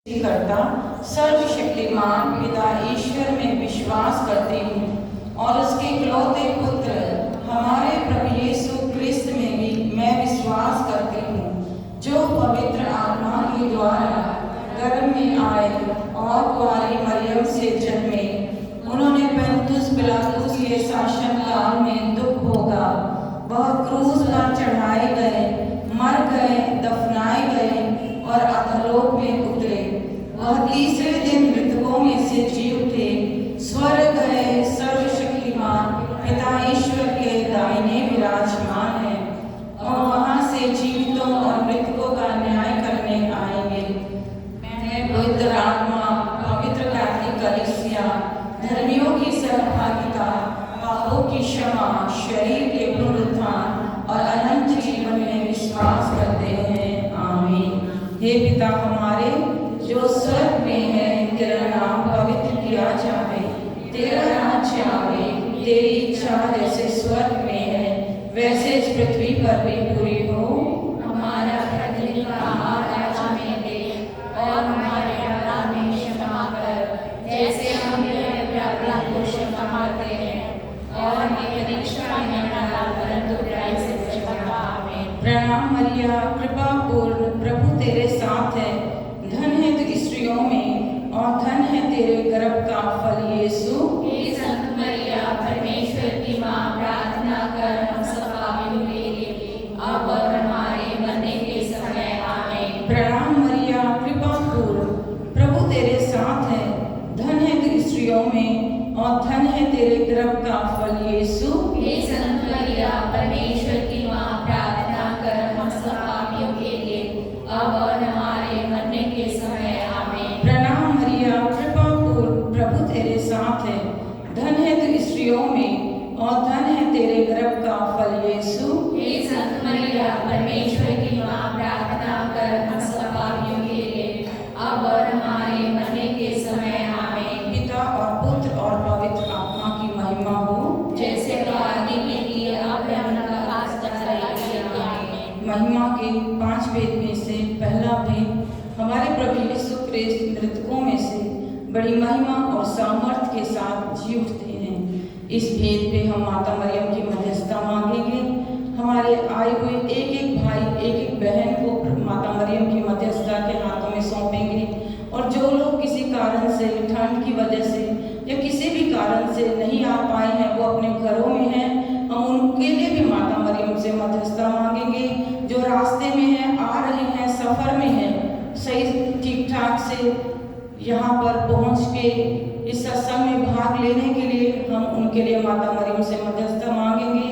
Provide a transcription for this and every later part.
करता सर्वशक्तिमान पिता ईश्वर में विश्वास करती हूँ और उसके इकलौते पुत्र हमारे प्रभु यीशु क्रिस्त में भी मैं विश्वास करती हूँ, जो पवित्र आत्मा के द्वारा गर्भ में आए और कुंवारी मरियम से जन्मे। उन्होंने पंतुस पिलातुस के शासन काल में दुख भोगा, वह क्रूस पर चढ़ाए गए, मर गए, दफनाए गए और अधोलोक में उतरे। वह तीसरे दिन मृतकों में से जी उठे, स्वर्ग गए, सर्वशक्तिमान पिता ईश्वर के दाहिने विराजमान है और वहां से जीवितों और मृतकों का न्याय करने आएंगे। मैं पवित्र आत्मा, पवित्र कैथोलिक कलीसिया, धर्मियों की सहभागिता, पापों की क्षमा, शरीर के पुनरुत्थान और अनंत जीवन में विश्वास करते हैं। आमीन। हे पिता हमारे जो स्वर्ग में है, तेरा नाम पवित्र किया जाए, तेरा राज्य आवे, तेरी इच्छा जैसे स्वर्ग में है वैसे इस पृथ्वी पर भी पूरी हो। हमारा प्रतिदिन का आहार आज हमें दे और हमारे अपराध में क्षमा कर, जैसे हम भी अपने अपराध को क्षमा करते हैं, और हमें परीक्षा में न डाल परंतु बुराई से बचा। आमीन। प्रणाम मरिया, कृपा पूर्ण, प्रभु तेरे साथ है, धन है तू स्त्रियों में और धन है तेरे गर्भ का फल यीशु। हे संत मरिया, परमेश्वर की माँ, प्रार्थना कर हम सब पापियों के लिए अब और हमारे मरने के समय। आमीन। प्रणाम मरिया, कृपा पूर्ण, प्रभु तेरे साथ है, धन है तू स्त्रियों में और धन है तेरे गर्भ का फल यीशु। हे संत मरिया, परमेश्वर की माँ, प्रार्थना कर हम सब पापियों के लिए अब और हमारे मरने के समय। आमीन। प्रणाम मरिया, कृपा पूर्ण, प्रभु तेरे साथ है, धन है तू स्त्रियों में और धन है तेरे गर्भ का फल यीशु। हे संत मरिया, परमेश्वर की माँ, प्रार्थना कर हम सब पापियों के लिए अब और हमारे मरने के समय। आमीन। पिता और पुत्र और पवित्र आत्मा की महिमा हो, जैसे आदि में किए अब आज तक रहेगी। आमीन। महिमा के 5 भेद में से पहला भेद हमारे प्रभु यीशु क्रिस्त मृतकों में से बड़ी महिमा और सामर्थ्य के साथ जी उठते हैं। इस भेद पे हम माता मरियम की मध्यस्थता मांगेंगे। हमारे आए हुए एक एक भाई, एक एक बहन को माता मरियम की मध्यस्थता के हाथों में सौंपेंगे, और जो लोग किसी कारण से, ठंड की वजह से या किसी भी कारण से नहीं आ पाए हैं, वो अपने घरों में हैं, हम उनके लिए भी माता मरियम से मध्यस्थता मांगेंगे। जो रास्ते में हैं, आ रहे हैं, सफ़र में हैं, सही ठीक ठाक से यहाँ पर पहुँच के इस सत्संग में भाग लेने के लिए हम उनके लिए माता मरियम से मध्यस्थता मांगेंगे।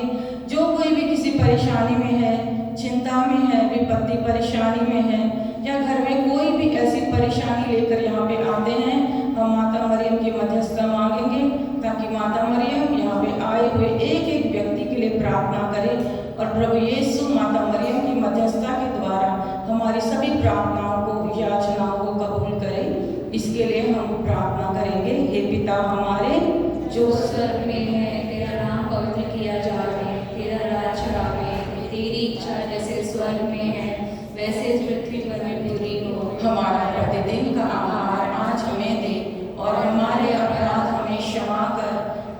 जो कोई भी किसी परेशानी में है, चिंता में है, विपत्ति परेशानी में है, या घर में कोई भी ऐसी परेशानी लेकर यहाँ पे आते हैं, हम माता मरियम की मध्यस्थता मांगेंगे, ताकि माता मरियम यहाँ पे आए हुए एक एक व्यक्ति के लिए प्रार्थना करे और प्रभु यीशु माता मरियम की मध्यस्थता के द्वारा हमारी सभी प्रार्थनाओं को, याचनाओं को कबूल करे। इसके लिए हम प्रार्थना करेंगे। हे पिता हमारे जो स्वर्ग में है, तेरा नाम पवित्र किया जाए, तेरा राज्य आवे, तेरी इच्छा जैसे स्वर्ग में है वैसे इस पृथ्वी पर भी पूरी हो। हमारा प्रतिदिन का आहार आज हमें दे और हमारे अपराध हमें क्षमा कर,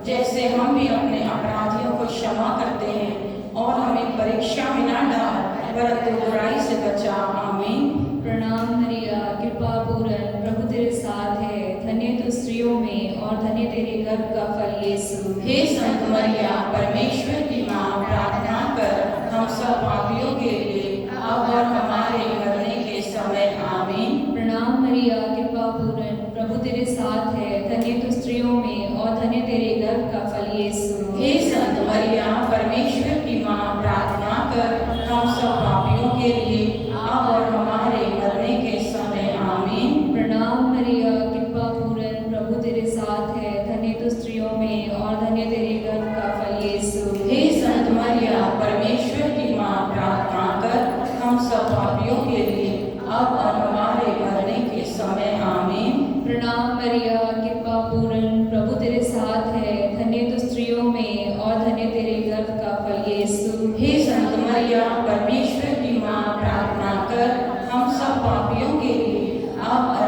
जैसे हम भी अपने अपराधियों को क्षमा करते हैं, और हमें परीक्षा में न डाल परंतु बुराई से बचा। आमीन। प्रणाम मरिया, कृपा पूर्ण, प्रभु तेरे साथ है, धन्य तू स्त्रियों में और धन्य तेरे गर्भ का फल यीशु। हे संत मरिया, परमेश्वर की माँ, प्रार्थना कर हम सब पापियों के लिए अब और हमारे मरने के समय। आमीन। प्रणाम मरिया, कृपा पूर्ण, प्रभु तेरे साथ है, धन्य तू स्त्रियों में और धन्य तेरे गर्भ का फल यीशु। हे संत मरिया, परमेश्वर की माँ, प्रार्थना कर हम सब पापियों के लिए अब और हमारे मरने के समय। आमीन। प्रणाम मरिया, कृपा पूर्ण, प्रभु तेरे साथ है, धन्य तू स्त्रियों में और धन्य तेरे गर्भ का फल यीशु। हे संत मरिया, परमेश्वर की माँ, प्रार्थना कर हम सब पापियों के लिए अब और हमारे मरने के समय। आमीन। प्रणाम मरिया, कृपा पूर्ण, प्रभु तेरे साथ है, धन्य तू स्त्रियों में और धन्य तेरे गर्भ का फल यीशु। हे संत मरिया, परमेश्वर की माँ, प्रार्थना कर हम सब पापियों के लिए अब और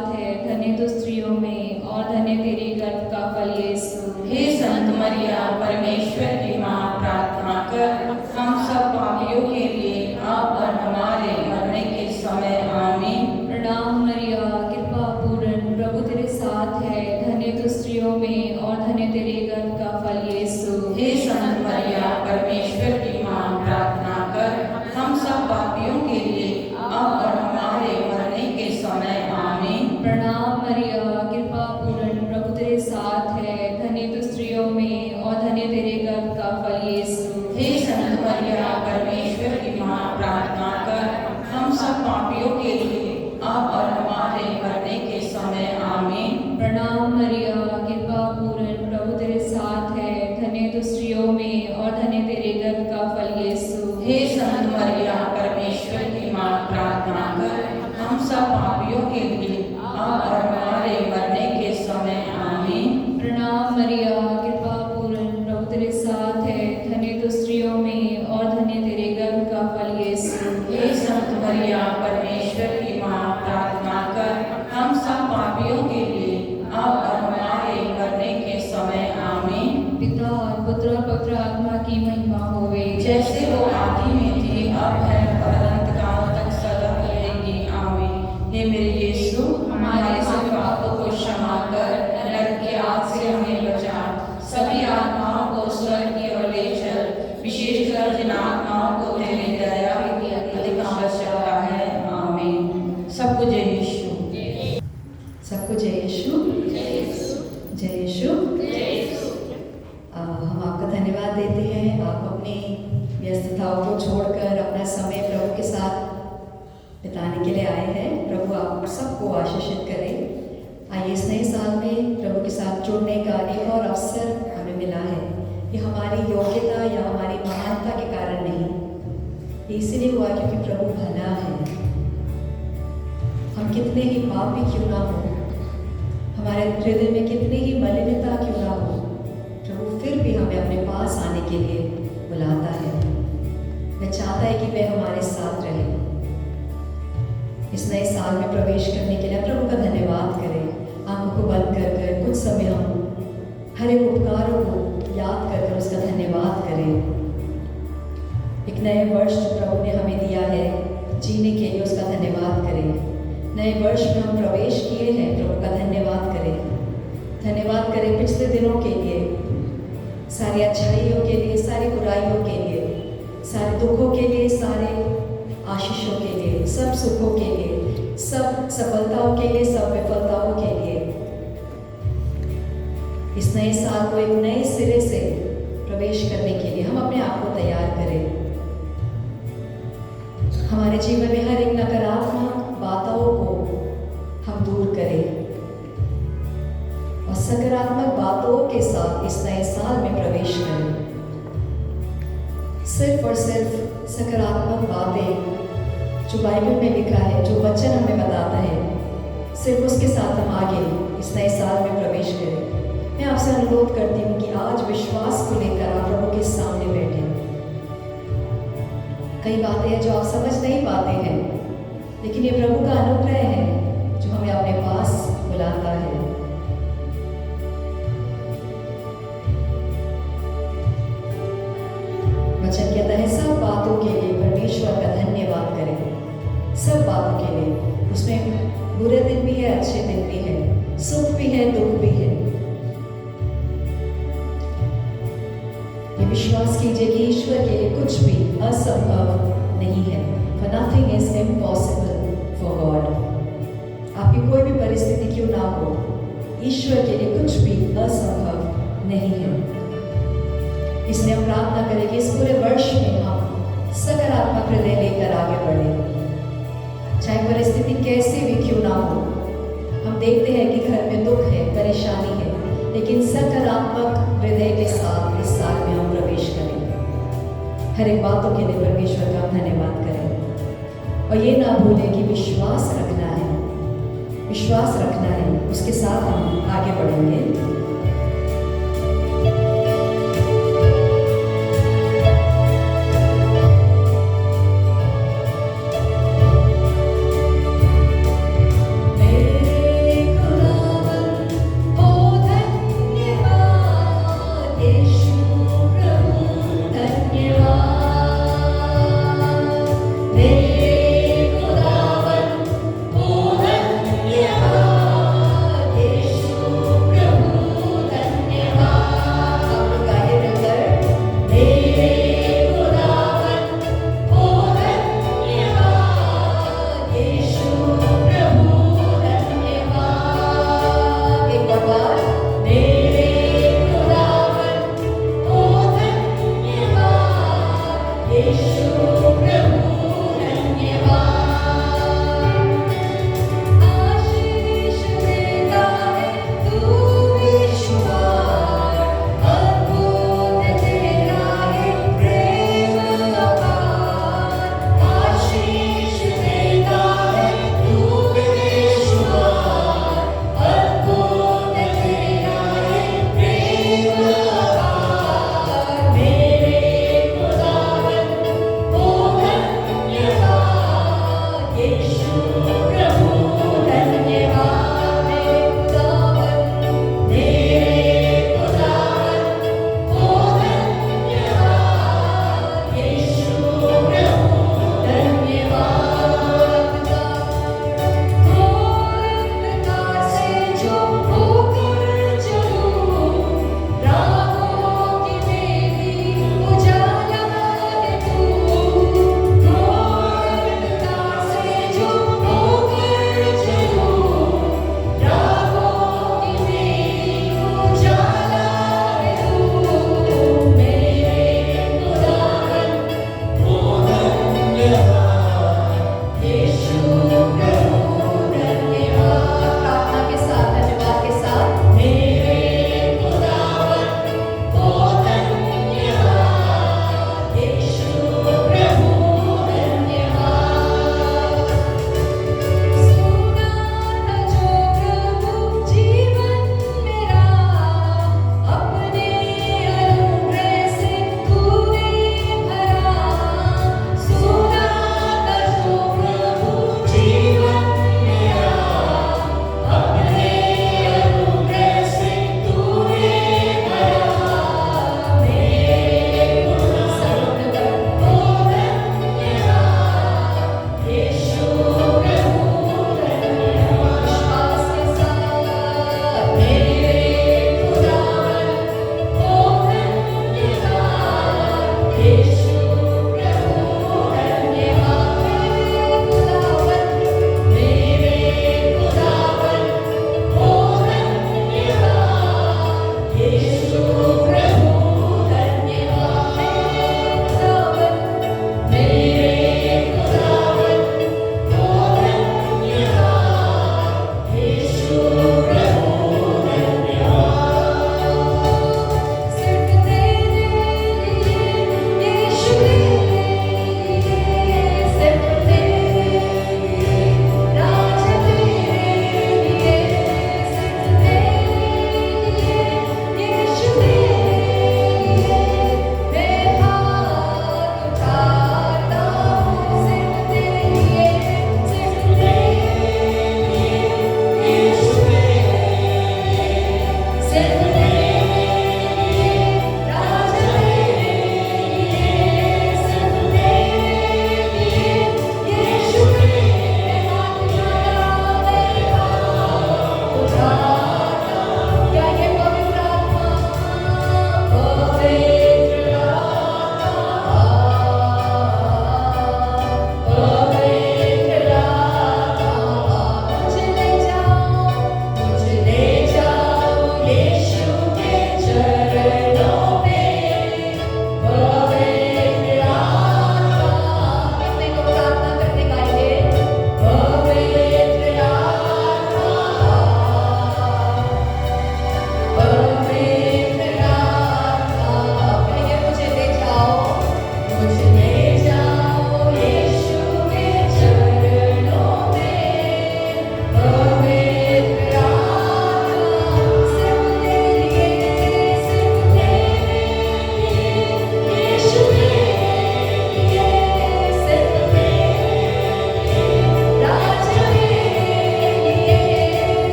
साथ है, धन्य तू स्त्रियों में और धन्य तेरे गर्भ का फल यीशु। हे संत मरिया परमेश्वर की माँ, प्रार्थना कर हम सब पापियों के लिए अब और हमारे मरने के समय आमीन। प्रणाम मरिया, कृपा पूर्ण, प्रभु तेरे साथ है, धन्य तू स्त्रियों में और धन्य तेरे गर्भ का फल यीशु। हे संत मरिया परमेश्वर की माँ, प्रार्थना कर हम सब पापियों के लिए अब और हमारे मरने के समय आमीन। प्रणाम मरिया, कृपा पूर्ण, प्रभु तेरे साथ है, धन्य तू स्त्रियों में और धन्य तेरे गर्भ का फल यीशु। हे संत मरिया परमेश्वर की माँ, प्रार्थना कर हम सब पापियों के लिए अब और हमारे मरने के समय आमीन। प्रणाम मरिया, कृपा पूर्ण, प्रभु तेरे साथ है, धन्य तू स्त्रियों में और धन्य तेरे गर्भ का फल यीशु। हे संत मरिया परमेश्वर की माँ, प्रार्थना कर हम सब पापियों के लिए अब और हमारे मरने के समय आमीन। प्रणाम मरिया, कृपा पूर्ण, प्रभु तेरे साथ है, धन्य तू स्त्रियों में और धन्य तेरे गर्भ का फल यीशु। हे संत मरिया परमेश्वर की माँ, प्रार्थना कर हम सब पापियों के लिए अब और हमारे मरने के समय आमीन। पिता और पुत्र और पवित्र आत्मा की महिमा होवे, जैसे वो आदि में थी, अब है और अनंत काल तक सदा रहेगी आमीन। हे मेरे यीशु, हमारे सब पापों को क्षमा कर नरक की आग से हमें बचा, सभी आत्माओं को स्वर्ग की ओर ले चल, विशेषकर जिन आत्माओं को तेरी दया की अधिक आवश्यकता है आमीन। सबको जय यीशु। सबको जय यीशु। जय यीशु। हम आपका धन्यवाद देते हैं, आप अपनी व्यस्तताओं को छोड़कर अपना समय प्रभु के साथ बिताने के लिए आए हैं। प्रभु आप सबको आशीषित करें। आइए इस नए साल में प्रभु के साथ जुड़ने का एक और अवसर हमें मिला है। ये हमारी योग्यता या हमारी महानता के कारण नहीं, ये इसलिए हुआ क्योंकि प्रभु भला है। हम कितने ही पापी क्यों ना हो, हमारे हृदय में कितनी ही मलिनता क्यों ना हो, प्रभु फिर भी हमें अपने पास आने के लिए बुलाता है। वह चाहता है कि वह हमारे साथ रहे। इस नए साल में प्रवेश करने के लिए प्रभु का धन्यवाद करें। आंखों को बंद कर कर कुछ समय हम हर एक उपकारों को याद कर कर उसका धन्यवाद करें। एक नए वर्ष जो प्रभु ने हमें दिया है जीने के लिए, उसका धन्यवाद करें। नए वर्ष में हम प्रवेश किए हैं, प्रभु का धन्यवाद करें। धन्यवाद करें पिछले दिनों के लिए, सारी अच्छाइयों के लिए, सारी बुराइयों के लिए, सारे दुखों के लिए, सारे आशीषों के लिए, सब सुखों के लिए, सब सफलताओं के लिए, सब विफलताओं के लिए। इस नए साल को एक नए सिरे से प्रवेश करने के लिए हम अपने आप को तैयार करें। हमारे जीवन में हर एक नकारात्मक बातों को हम दूर करें और सकारात्मक बातों के साथ इस नए साल में प्रवेश करें। सिर्फ और सिर्फ सकारात्मक बातें जो बाइबल में लिखा है, जो वचन हमें बताता है, सिर्फ उसके साथ हम आगे इस नए साल में प्रवेश करें। मैं आपसे अनुरोध करती हूँ कि आज विश्वास को लेकर आप प्रभु के सामने बैठे। कई बातें हैं जो आप समझ नहीं पाते हैं, लेकिन ये प्रभु का अनुग्रह है जो हमें अपने पास बुलाता है। वचन कहता है सब बातों के लिए परमेश्वर का धन्यवाद करें। सब बातों के लिए, उसमें बुरे दिन भी है, अच्छे दिन भी है, सुख भी है, दुख भी है। ये विश्वास कीजिए कि ईश्वर के लिए कुछ भी असंभव नहीं है। For nothing is impossible for God। आपकी कोई भी परिस्थिति क्यों ना हो, ईश्वर के लिए कुछ भी असंभव नहीं है। इसलिए हम प्रार्थना करें कि इस पूरे वर्ष में हम सकारात्मक हृदय लेकर आगे बढ़ें, चाहे परिस्थिति कैसी भी क्यों ना हो। हम देखते हैं कि घर में दुख है, परेशानी है, लेकिन सकारात्मक हृदय के साथ इस साल में हम प्रवेश करें। हर एक बातों के लिए परमेश्वर का धन्यवाद करें और ये ना भूलें कि विश्वास रखना है, विश्वास रखना है। उसके साथ हम आगे बढ़ेंगे। मेरे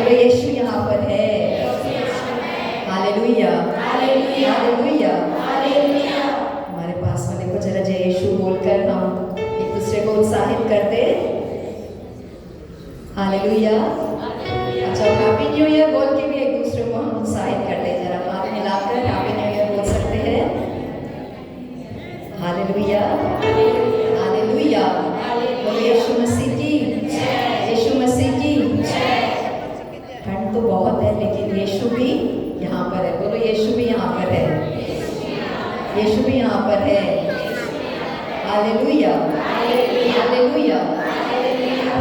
बोलो यीशु यहाँ पर है। Hallelujah, hallelujah, hallelujah. हालेलुया। हमारे पास वाले को जरा जय यीशु बोलकर हम एक दूसरे को उत्साहित करते। हालेलुया। अच्छा, हैप्पी न्यू ईयर बोल के भी एक दूसरे को हम उत्साहित करते। जरा हाथ मिलाकर हैप्पी न्यू ईयर बोल सकते हैं। Hallelujah, hallelujah. बोलो यीशु मसीह की, यीशु मसीह की। ठंड तो बहुत है लेकिन यीशु भी यहाँ पर है। बोलो यीशु भी यहाँ पर है, यीशु भी यहाँ पर है। Hallelujah, hallelujah.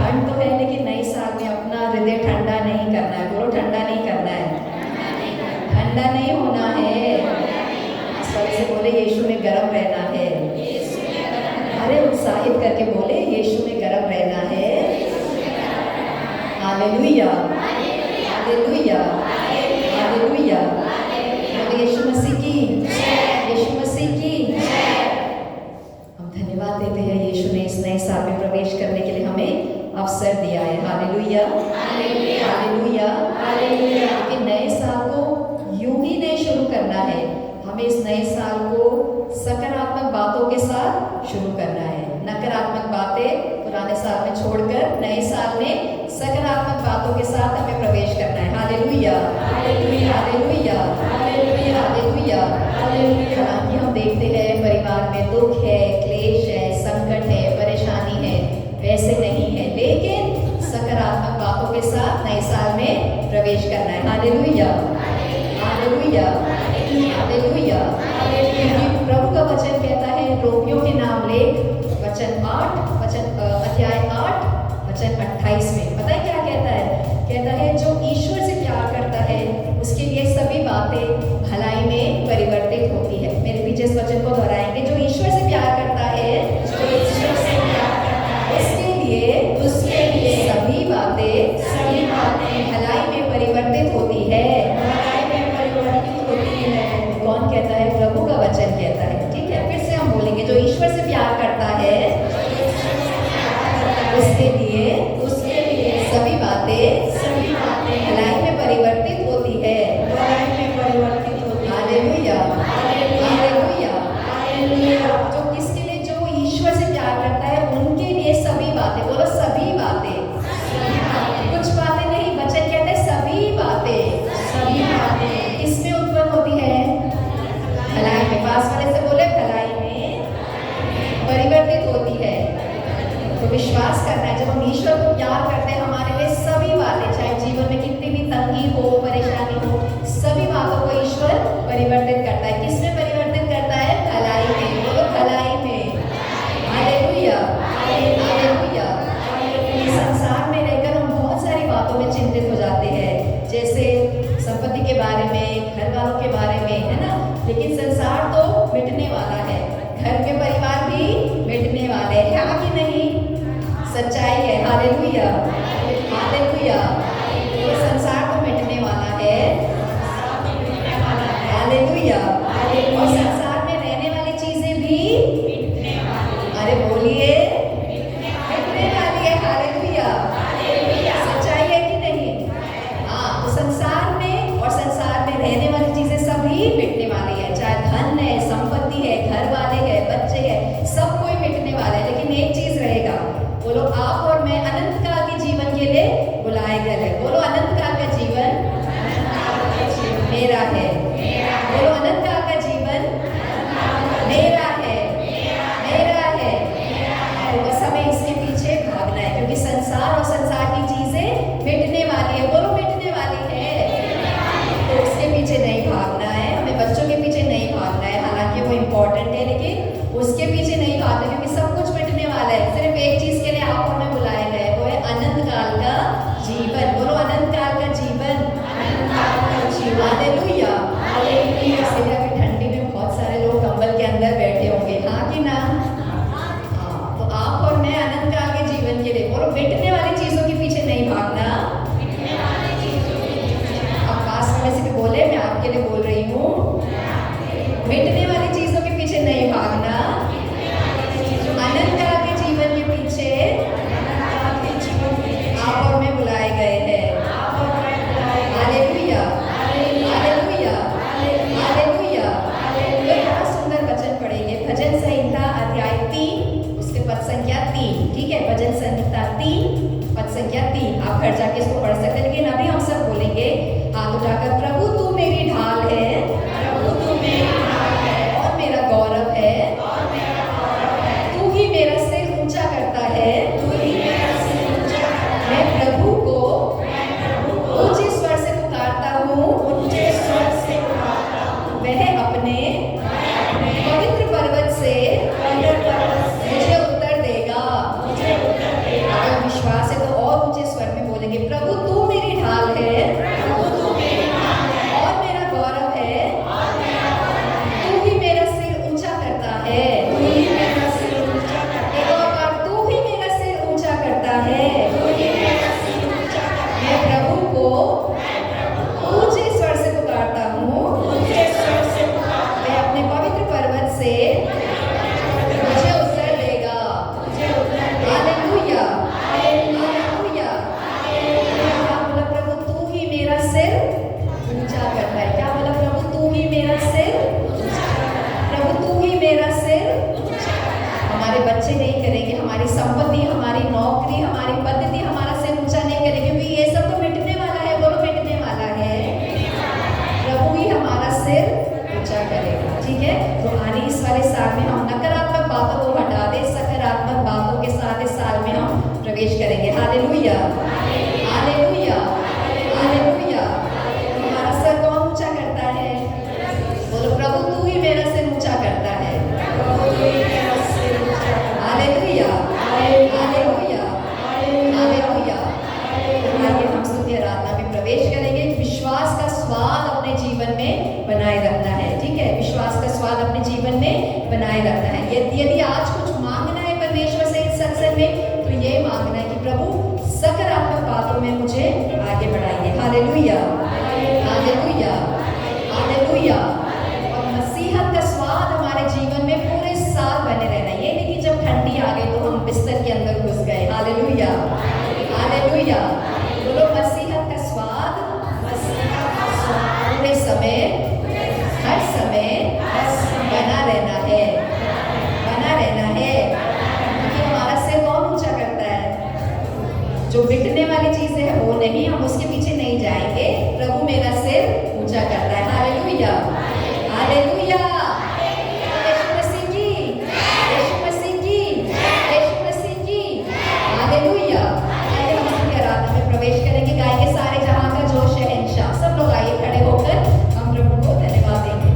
ठंड तो है लेकिन नए साल में अपना हृदय ठंडा नहीं करना है। बोलो ठंडा नहीं करना है, ठंडा नहीं होना है। इस वजह से बोले यीशु में गर्म रहना है। अरे उत्साहित करके बोले यीशु में गर्म रहना है। Hallelujah, hallelujah, hallelujah. बोले यीशु मसीह की, यीशु मसीह की। हम धन्यवाद देते हैं यीशु ने इस नए साल में प्रवेश करने के लिए हमें अवसर दिया है। Hallelujah, hallelujah, hallelujah. लेकिन नए साल को यूं ही नहीं शुरू करना है, हमें इस नए साल को सकारात्मक बातों के साथ शुरू करना है। नकारात्मक बातें पुराने साल में छोड़कर नए साल में सकारात्मक बातों के साथ हमें प्रवेश करना है। Hallelujah, hallelujah, hallelujah, hallelujah, hallelujah, hallelujah. हालांकि हम देखते हैं परिवार में दुख है, क्लेश है, संकट है, परेशानी है, वैसे नहीं है, लेकिन सकारात्मक बातों के साथ नए साल में प्रवेश करना है। Hallelujah, hallelujah, hallelujah. प्रभु का वचन कहता है रोमियो के नाम लेख वचन 8 अध्याय 8 वचन 28 में पता है क्या कहता है? कहता है जो ईश्वर से प्यार करता है उसके लिए सभी बातें भलाई में परिवर्तित होती है। मेरे पीछे इस वचन को दोहराएंगे। जो ईश्वर से प्यार करता है, जो ईश्वर से प्यार करता है, उसके लिए सभी बातें भलाई में परिवर्तित होती है। भलाई में परिवर्तित होती है। कौन कहता है? प्रभु का वचन कहता है। ठीक है, फिर से हम बोलेंगे। जो ईश्वर से प्यार करता है उसके लिए सभी बातें भलाई में परिवर्तित होती है। Hallelujah, hallelujah, hallelujah. जो किसके लिए? जो ईश्वर से प्यार करता है उनके लिए सभी बातें। बोलो सभी बातें, कुछ बातें नहीं। वचन कहते हैं सभी बातें किसमें उत्पन्न होती है? भलाई में। पास वाले से बोले भलाई में परिवर्तित होती है। तो विश्वास करना है जब हम ईश्वर को प्यार करते हैं हमारे लिए सभी बातें, चाहे जीवन में कितनी भी तंगी हो, परेशानी हो, सभी बातों को ईश्वर परिवर्तित करता है। किसमें परिवर्तित करता है? भलाई में। बोलो भलाई में। Hallelujah, hallelujah. संसार में रहकर हम बहुत सारी बातों में चिंतित हो जाते हैं, जैसे संपत्ति के बारे में, घर वालों के बारे में, है ना। लेकिन संसार तो मिटने वाला है, घर के परिवार भी मिटने वाले हैं, कि नहीं? सच्चाई है। Hallelujah, hallelujah. ये संसार तो मिटने वाला है। हालेलुया। और संसार में रहने वाली चीजें भी अरे बोलिए मिटने वाली है। हालेलुया, सच्चाई है कि नहीं? हाँ, तो संसार में और संसार में रहने वाली चीजें सभी मिटने वाली है। चाहे धन है, संपत्ति है, घर वाले हैं, बच्चे हैं, सब कोई मिटने वाला है। लेकिन एक चीज रहेगा। बोलो आप और मैं अनंत काल के जीवन के लिए बुलाए गए हैं। बोलो अनंत काल का जीवन मेरा है। बोलो अनंत काल का जीवन मेरा है, मेरा है। तो बस हमें इसके पीछे भागना है, क्योंकि संसार और संसार की चीजें मिटने वाली है। बोलो मिटने वाली है, तो उसके पीछे नहीं भागना है। हमें बच्चों के पीछे नहीं भागना है, हालांकि वो इम्पोर्टेंट है, लेकिन उसके पीछे नहीं भागना, क्योंकि सब कुछ मिटने वाला है। सिर्फ एक चीज के लिए आप और मैं बुलाए गए, वो है अनंत काल का जीवन। बोलो अनंत काल का जीवन। Hallelujah, hallelujah. संहिता 3 पद संख्या 3। आप घर जाके इसको पढ़ सकते हैं, लेकिन अभी हम सब बोलेंगे हाथ उठाकर, प्रभु तू मेरी ढाल है, प्रभु तू मेरी ढाल है और मेरा गौरव है, और मेरा गौरव है। तू ही मेरा सिर ऊंचा करता है, तू ही मेरा सिर ऊंचा करता है। मैं प्रभु को मैं प्रभु को ऊंचे स्वर से पुकारता हूँ, ऊंचे स्वर से पुकारता हूँ। वह अपने मैं अपने पवित्र पर्वत से पवित्र पर्वत से मुझे उत्तर देगा। मुझे उत्तर देगा। अगर विश्वास है तो और ऊंचे स्वर में बोलेंगे, प्रभु तू मेरी ढाल है, प्रभु तू मेरी ढाल है और मेरा गौरव है, और मेरा गौरव है। तू ही मेरा सिर ऊंचा करता है। तू ही मेरा सिर ऊंचा करता एक और बार, तू ही मेरा सिर ऊंचा करता है। है। तू ही मेरा सिर ऊंचा करता है। मैं प्रभु को मैं प्रभु को ऊंचे स्वर से पुकारता हूँ, ऊंचे स्वर से पुकारता वह अपने पवित्र पर्वत से मुझे उत्तर देगा। मुझे उत्तर देगा। Hallelujah, hallelujah, hallelujah. क्या बोला प्रभु, तू ही मेरा सिर ऊंचा करता है। क्या बोला प्रभु, तू ही मेरा सिर, प्रभु तू ही मेरा सिर। हमारे बच्चे नहीं करेंगे, हमारी संपत्ति, हमारी नौकरी, हमारी पद्धति हमारा सिर ऊंचा नहीं करेंगे, क्योंकि ये सब तो मिटने वाला है। बोलो मिटने वाला है। प्रभु ही हमारा सिर ऊंचा करेगा। ठीक है, तो आने इस वाले साल में हम नकारात्मक बातों को हटा दें, सकारात्मक बातों के साथ इस साल में हम प्रवेश करेंगे। Hallelujah, hallelujah, hallelujah. हमारा सिर कौन ऊंचा करता है? बोलो, प्रभु तू ही मेरा सिर ऊंचा करता है। प्रभु तू ही मेरा सिर ऊंचा करता है। Hallelujah, hallelujah, hallelujah. आइए हम स्तुति आराधना में प्रवेश करेंगे। विश्वास का स्वाद अपने जीवन में बनाए रखना है। ठीक है, विश्वास का स्वाद अपने जीवन में बनाए रखना है। यदि आज कुछ मांगना है परमेश्वर से इस सत्संग में, तो ये मांगना है कि प्रभु सकारात्मक बातों में मुझे आगे बढ़ाइए। Hallelujah, hallelujah, hallelujah. और मसीहत का स्वाद हमारे जीवन में पूरे साल बने रहना। ये नहीं कि जब ठंडी आ गई तो हम बिस्तर के अंदर घुस गए। Hallelujah, hallelujah. बोलो, मसीहत का स्वाद पूरे समय, हर समय बना रहना है, बना रहना है। क्योंकि हमारा सिर कौन ऊंचा करता है? जो बिकने वाली चीजें है वो नहीं, हम उसके पीछे नहीं जाएंगे। प्रभु मेरा सिर ऊंचा करता है। Hallelujah, hallelujah. यीशु मसीह की, यीशु मसीह की, यीशु मसीह की। हालेलुया। आइए हम स्तुति आराधना में प्रवेश करेंगे। गाएंगे सारे जहां का जो शहंशाह। सब लोग आइए खड़े होकर हम प्रभु को धन्यवाद देंगे।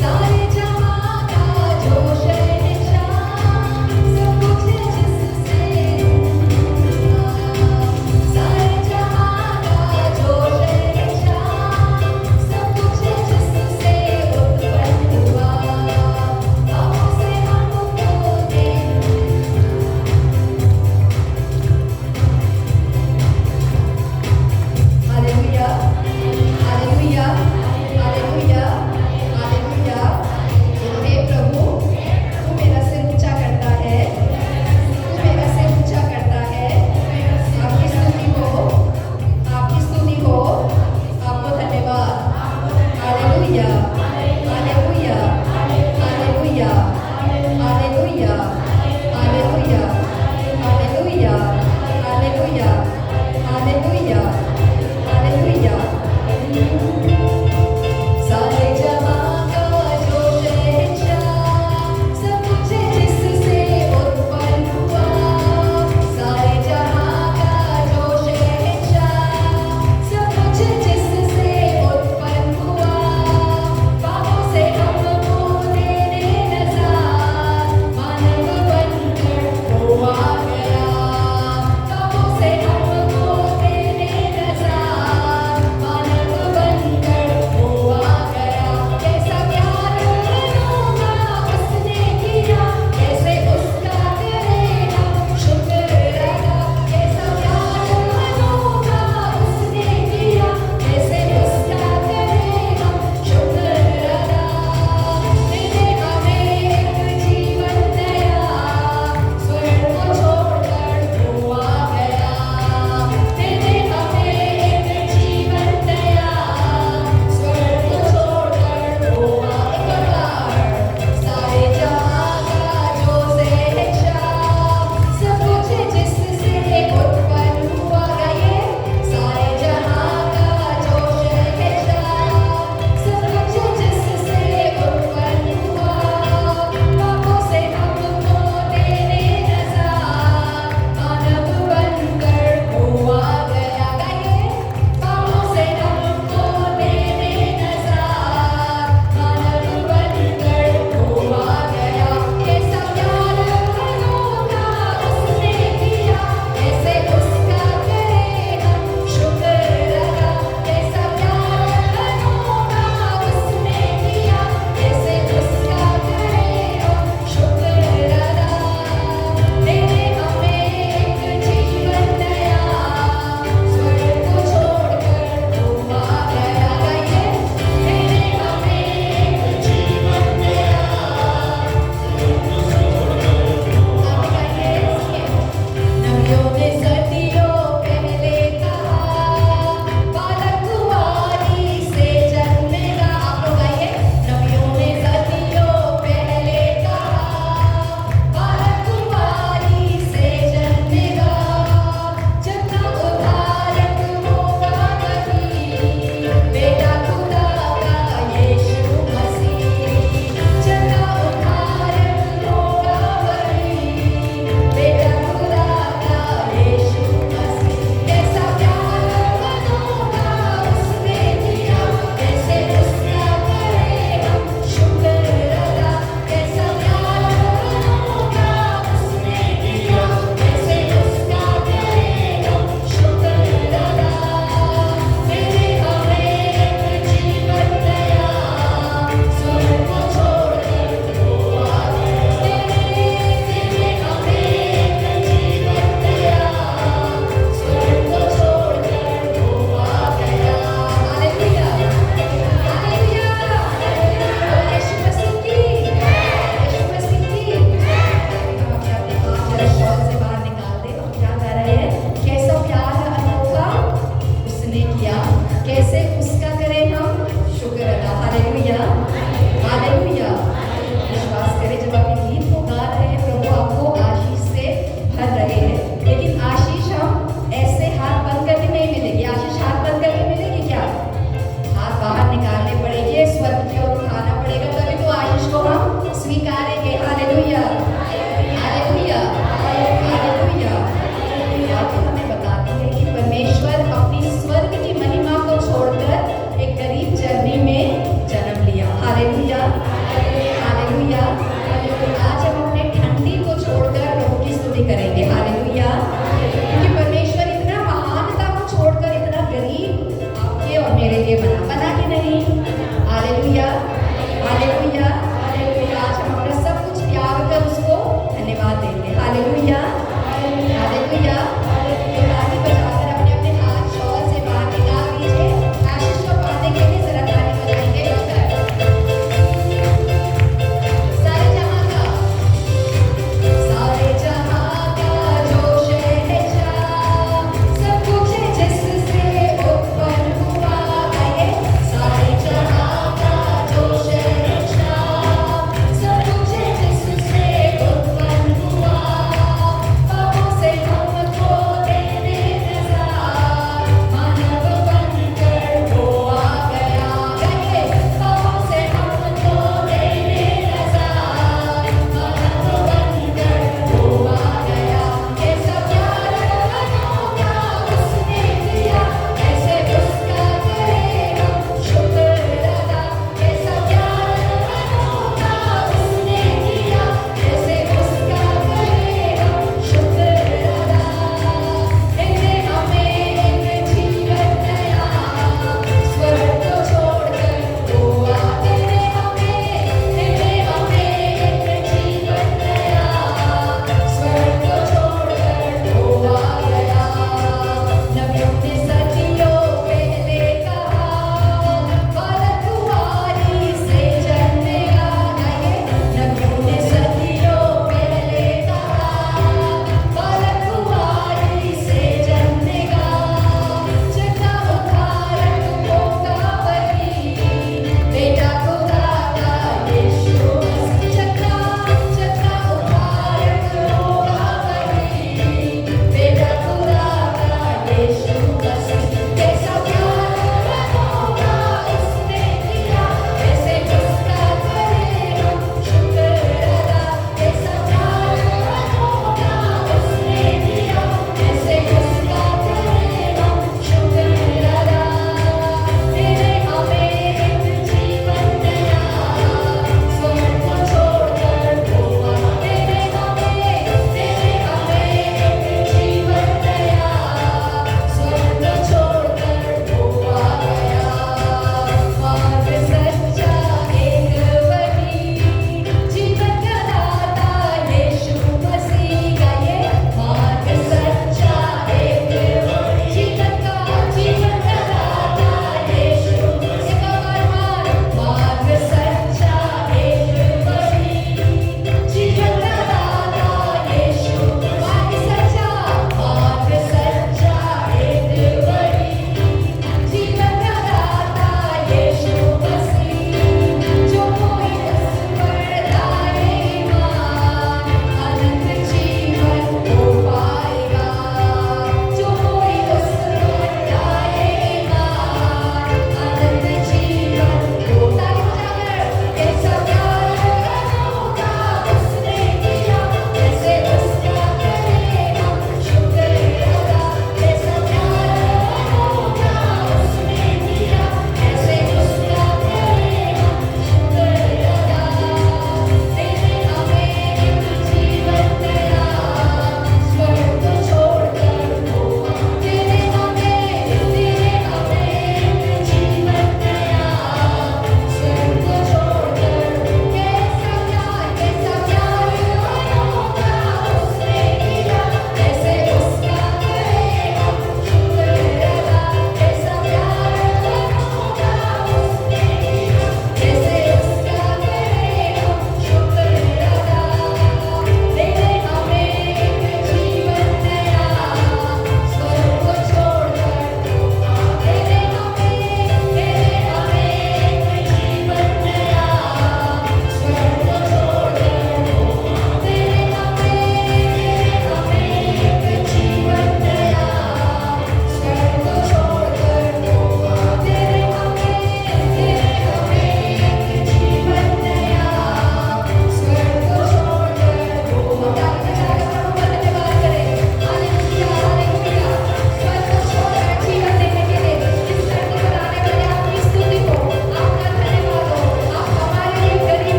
सारे जहां का जो शहंशाह, सब कुछ जिससे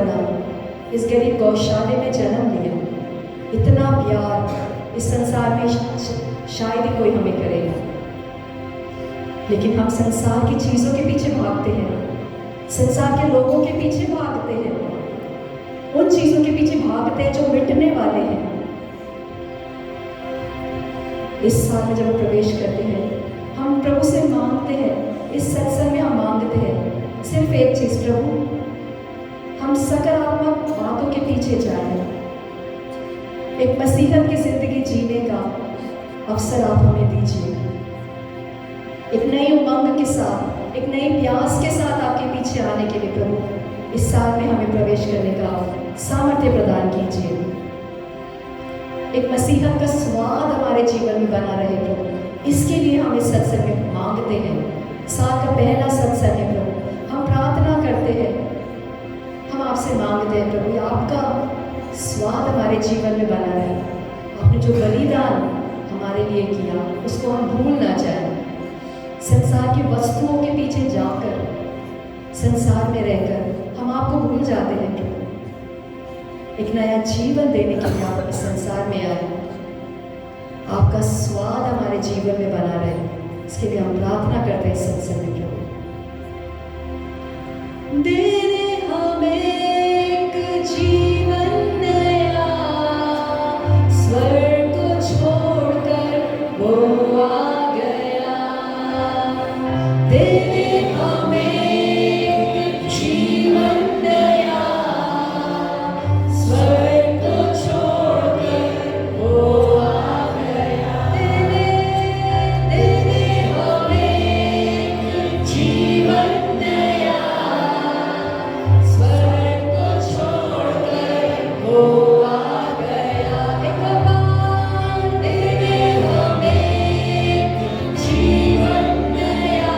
बना, इस गरीब गौशाले में जन्म लिया। इतना प्यार इस संसार में शायद ही कोई हमें करेगा, लेकिन हम संसार की चीज़ों के पीछे भागते हैं, संसार के लोगों के पीछे भागते हैं, उन चीज़ों के पीछे भागते हैं जो मिटने वाले हैं। इस साल में जब हम प्रवेश करते हैं, हम प्रभु से मांगते हैं, इस सत्संग में हम मांगते हैं सिर्फ एक चीज़, प्रभु हम सकारात्मक बातों के पीछे जाएं, एक मसीहत की जिंदगी जीने का अवसर आप हमें दीजिए। एक नई उमंग के साथ, एक नई प्यास के साथ आपके पीछे आने के लिए प्रभु इस साल में हमें प्रवेश करने का सामर्थ्य प्रदान कीजिए। एक मसीहत का स्वाद हमारे जीवन में बना रहे प्रभु, इसके लिए हम इस सत्संग में मांगते हैं। साल का पहला सत्संग है प्रभु, हम प्रार्थना करते हैं, हम आपसे मांगते हैं प्रभु आपका स्वाद हमारे जीवन में बना रहे। आपने जो बलिदान हमारे लिए किया उसको हम भूल ना जाएं। संसार की वस्तुओं के पीछे जाकर, संसार में रहकर हम आपको भूल जाते हैं प्रभु। एक नया जीवन देने के लिए आप इस संसार में आए, आपका स्वाद हमारे जीवन में बना रहे, इसके लिए हम प्रार्थना करते हैं इस सत्संग में प्रभु। दे हमें एक जीवन नया, स्वर्ग को छोड़कर वो आ गया। दे हमें एक जीवन नया, स्वर्ग को छोड़कर वो आ गया। दे हमें एक जीवन नया, स्वर्ग को छोड़कर वो आ गया। एक बार दे हमें एक जीवन नया,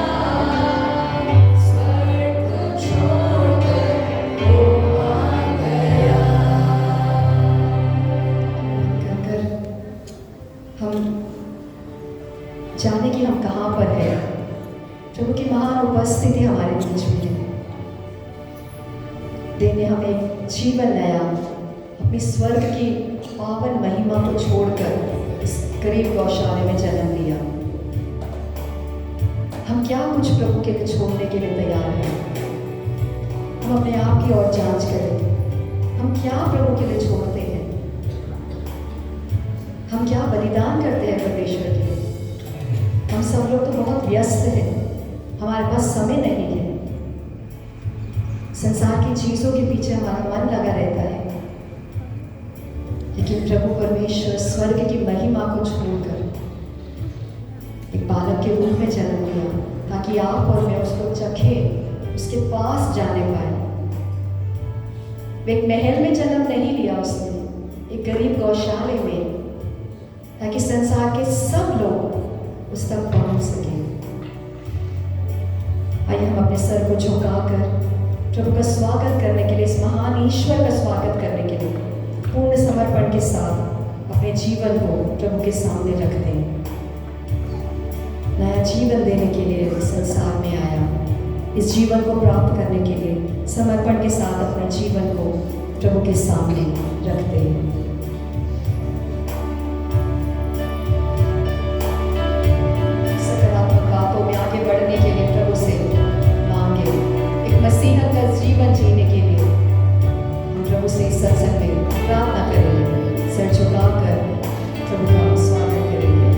स्वर्ग को छोड़कर वो आ गया। कहकर हम जाने कि हम कहाँ पर हैं, प्रभु की महान उपस्थिति हमारे बीच में है। देने हमें एक जीवन नया, अपनी स्वर्ग की पावन महिमा को छोड़कर इस गरीब गौशाले में जन्म लिया। हम क्या कुछ प्रभु के लिए छोड़ने के लिए तैयार हैं? हम अपने आप की ओर जांच करें, हम क्या प्रभु के लिए छोड़ते हैं? हम क्या बलिदान करते हैं परमेश्वर के लिए? हम सब लोग तो बहुत व्यस्त हैं, हमारे पास समय नहीं है, संसार की चीज़ों के पीछे हमारा मन लगा रहता है। लेकिन प्रभु परमेश्वर स्वर्ग की महिमा को छोड़कर एक बालक के रूप में जन्म लिया, ताकि आप और मैं उसको चखे, उसके पास जाने पाए। एक महल में जन्म नहीं लिया उसने, एक गरीब गौशाले में, ताकि संसार के सब लोग उस तक पहुंच सके। आइए हम अपने सर को झुकाकर प्रभु का स्वागत करने के लिए, इस महान ईश्वर का स्वागत करने के लिए पूर्ण समर्पण के साथ अपने जीवन को प्रभु के सामने रखते हैं। नया जीवन देने के लिए संसार में आया, इस जीवन को प्राप्त करने के लिए समर्पण के साथ अपने जीवन को प्रभु के सामने रखते हैं। सकारात्मक बातों में आगे बढ़ने के लिए प्रभु से मांगे, एक मसीहत का जीवन जीने के लिए हम प्रभु से इस सत्संग में प्रार्थना करेंगे। सर झुकाकर प्रभु का हम स्वागत करेंगे।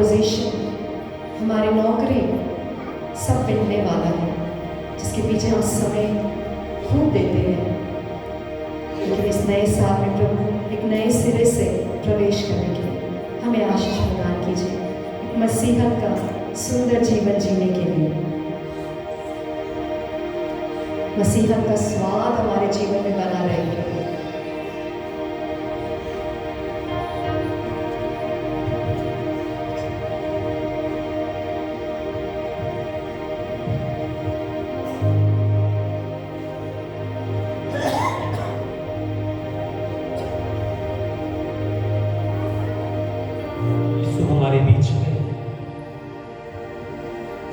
पोजीशन, हमारी नौकरी सब मिलने वाला है, जिसके पीछे हम समय खूब देते हैं। लेकिन इस नए साल में प्रभु एक नए सिरे से प्रवेश करने के लिए हमें आशीष प्रदान कीजिए, एक मसीहत का सुंदर जीवन जीने के लिए। मसीहत का स्वाद हमारे जीवन में बना रहे प्रभु। हमारे बीच में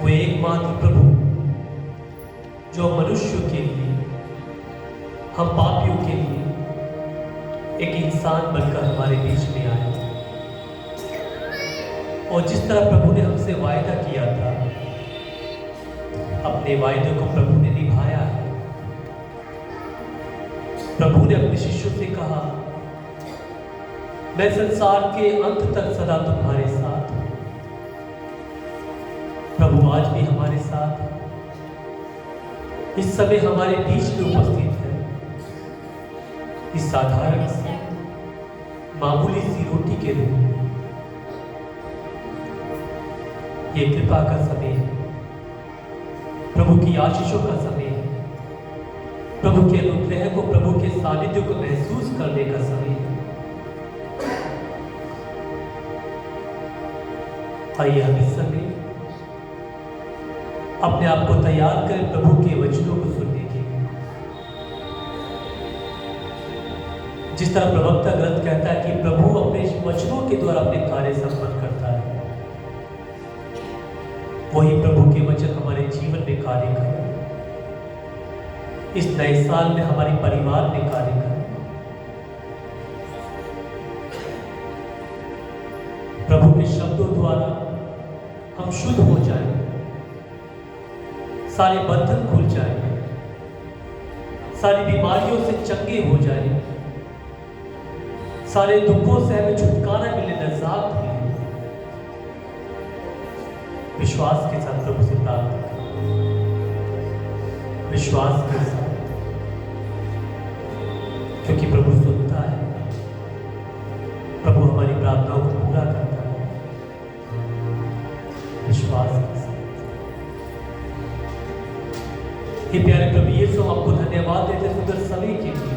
वो एकमात्र प्रभु जो मनुष्यों के लिए, हम पापियों के लिए एक इंसान बनकर हमारे बीच में आए। और जिस तरह प्रभु ने हमसे वायदा किया था, अपने वायदे को प्रभु ने निभाया है। प्रभु ने अपने शिष्यों से कहा, मैं संसार के अंत तक सदा तुम्हारे साथ हूं। प्रभु आज भी हमारे साथ इस समय हमारे बीच में उपस्थित है। इस साधारण सी मामूली सी रोटी के रूप में ये कृपा का समय है, प्रभु की आशीषों का समय है, प्रभु के अनुग्रह को, प्रभु के सानिध्य को महसूस करने का समय है। आइए हम इस समय अपने आप को तैयार करें प्रभु के वचनों को सुनने के लिए। जिस तरह प्रवक्ता ग्रंथ कहता है कि प्रभु अपने वचनों के द्वारा अपने कार्य संपन्न करता है, वही प्रभु के वचन हमारे जीवन में कार्य करें, इस नए साल में हमारे परिवार में कार्य करें। प्रभु के शब्दों द्वारा हम शुद्ध हो जाएं, सारे बंधन खुल जाएं, सारी बीमारियों से चंगे हो जाएं, सारे दुखों से हमें छुटकारा मिले, नजात मिले। विश्वास के साथ प्रभु से प्रार्थना करें, विश्वास के साथ, क्योंकि प्रभु सुनता है, प्रभु हमारी प्रार्थनाओं को पूरा करता है। विश्वास के साथ। हे प्यारे प्रभु यीशु, हम आपको धन्यवाद देते सुंदर समय के लिए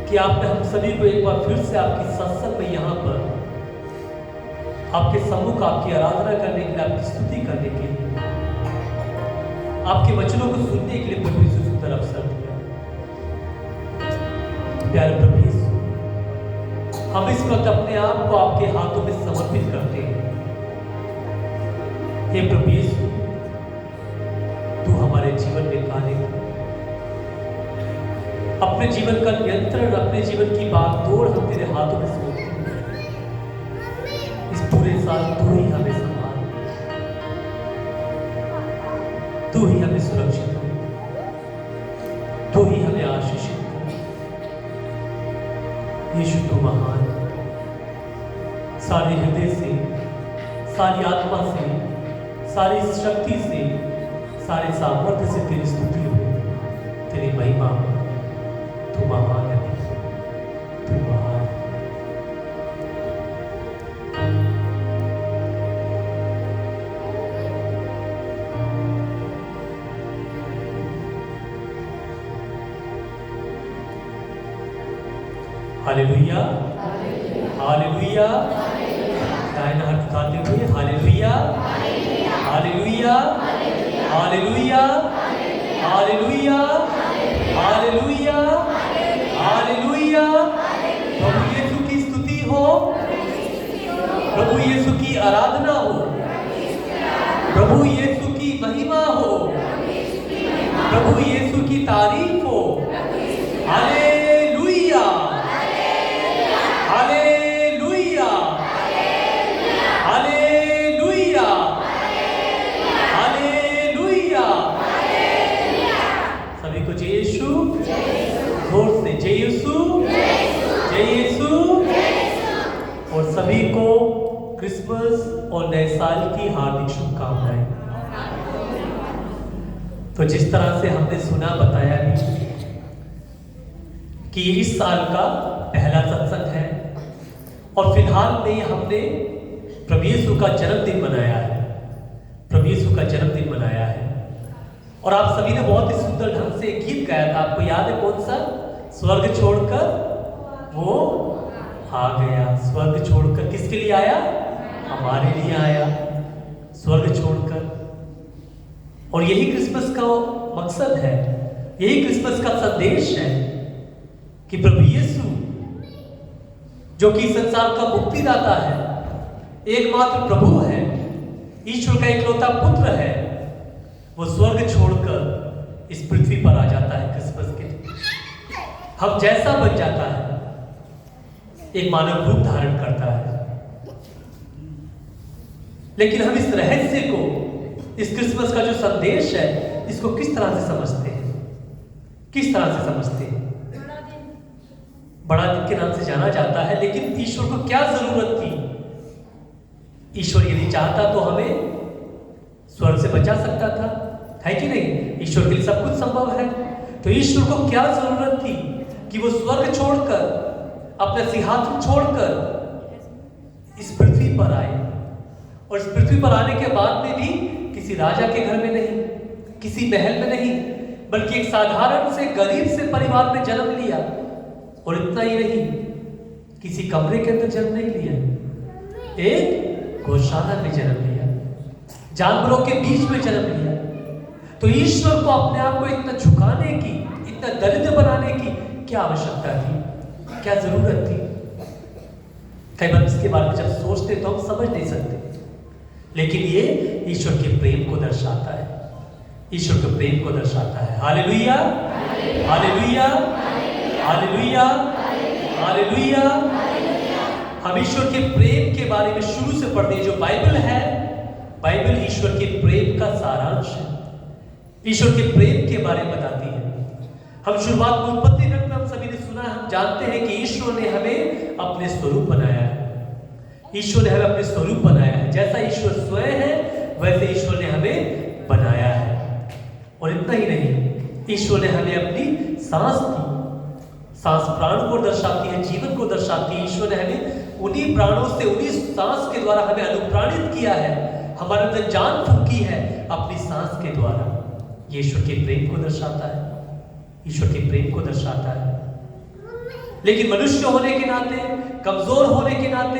कि आपने हम सभी को एक बार फिर से आपकी सत्संग में यहाँ पर आपके सम्मुख आपकी आराधना करने के लिए, आपकी स्तुति करने के लिए, आपके वचनों को सुनने के लिए प्रभु यीशु सुंदर अवसर दिया। प्यारे प्रभु यीशु, हम इस वक्त अपने आप को आपके हाथों में समर्पित करते हैं। हे प्रभु यीशु, तू हमारे जीवन में कार्य कर, अपने जीवन का नियंत्रण, अपने जीवन की बागडोर हम तेरे हाथों में सौंपते हैं। इस पूरे साल तू ही हमें संभाल, तू ही हमें सुरक्षित कर, तू ही हमें आशीषित कर। यीशु तू महान, सारे हृदय से, सारी आत्मा से, सारी शक्ति से, सारे सामर्थ्य से तेरी स्तुति हो, तेरी महिमा हो। तू महान है, तू महान है। हालेलुया, हालेलुया, दाहिना हाथ उठाते हुए hallelujah, hallelujah, hallelujah, hallelujah, hallelujah, hallelujah. प्रभु यीशु की स्तुति हो, प्रभु यीशु की आराधना हो, प्रभु यीशु की महिमा हो, प्रभु यीशु की तारीफ हो। Hallelujah, hallelujah, hallelujah, hallelujah. सभी को जय यीशु, जोर से जय यीशु, जय यीशु। और सभी को क्रिसमस और नए साल की हार्दिक शुभकामनाएं। तो जिस तरह से हमने सुना बताया भी कि इस साल का पहला सत्संग है और फिलहाल में हमने प्रभु यीशु का जन्मदिन मनाया है, प्रभु यीशु का जन्मदिन मनाया है। और आप सभी ने बहुत ही सुंदर ढंग से एक गीत गाया था, आपको याद है कौन सा? स्वर्ग छोड़कर वो आ गया। स्वर्ग छोड़कर किसके लिए आया? हमारे लिए आया, स्वर्ग छोड़कर। और यही क्रिसमस का मकसद है, यही क्रिसमस का संदेश है कि प्रभु यीशु जो कि संसार का मुक्तिदाता है, एकमात्र प्रभु है, ईश्वर का इकलौता पुत्र है, वो स्वर्ग छोड़कर इस पृथ्वी पर आ जाता है क्रिसमस के दिन। हम जैसा बन जाता है, एक मानव रूप धारण करता है। लेकिन हम इस रहस्य को, इस क्रिसमस का जो संदेश है, इसको किस तरह से समझते हैं? किस तरह से समझते हैं? बड़ा दिन के नाम से जाना जाता है, लेकिन ईश्वर को क्या जरूरत थी? ईश्वर यदि चाहता तो हमें स्वर्ग से बचा सकता था, है कि नहीं? ईश्वर के लिए सब कुछ संभव है। तो ईश्वर को क्या जरूरत थी कि वो स्वर्ग छोड़कर, अपना सिंहासन छोड़कर इस पृथ्वी पर आए? और इस पृथ्वी पर आने के बाद में भी किसी राजा के घर में नहीं, किसी महल में नहीं, बल्कि एक साधारण से गरीब से परिवार में जन्म लिया। और इतना ही नहीं, किसी कमरे के अंदर जन्म नहीं लिया, एक गौशाला में जन्म लिया, जानवरों के बीच में जन्म लिया। तो ईश्वर को अपने आप को इतना झुकाने की, इतना दरिद्र बनाने की क्या आवश्यकता थी? क्या जरूरत थी? कई बार इसके बारे में जब सोचते तो हम समझ नहीं सकते, लेकिन ये ईश्वर के प्रेम को दर्शाता है, ईश्वर के प्रेम को दर्शाता है। Hallelujah, hallelujah, hallelujah, hallelujah. हम ईश्वर के प्रेम के बारे में शुरू से पढ़ते हैं। जो बाइबल है, बाइबल ईश्वर के प्रेम का सारांश है, ईश्वर के प्रेम के बारे में बताती है। हम शुरुआत में उत्पत्ति ग्रंथ में हम सभी ने सुना, हम जानते हैं कि ईश्वर ने हमें अपने स्वरूप बनाया है, ईश्वर ने हमें अपने स्वरूप बनाया है। जैसा ईश्वर स्वयं है वैसे ईश्वर ने हमें बनाया है। और इतना ही नहीं, ईश्वर ने हमें अपनी सांस दी। सांस प्राण को दर्शाती है, जीवन को दर्शाती है। ईश्वर ने हमें उन्हीं प्राणों से, उन्हीं सांस के द्वारा हमें अनुप्राणित किया है, हमारे अंदर जान फूंकी है अपनी सांस के द्वारा। ये ईश्वर के प्रेम को दर्शाता है, ईश्वर के प्रेम को दर्शाता है। लेकिन मनुष्य होने के नाते, कमजोर होने के नाते,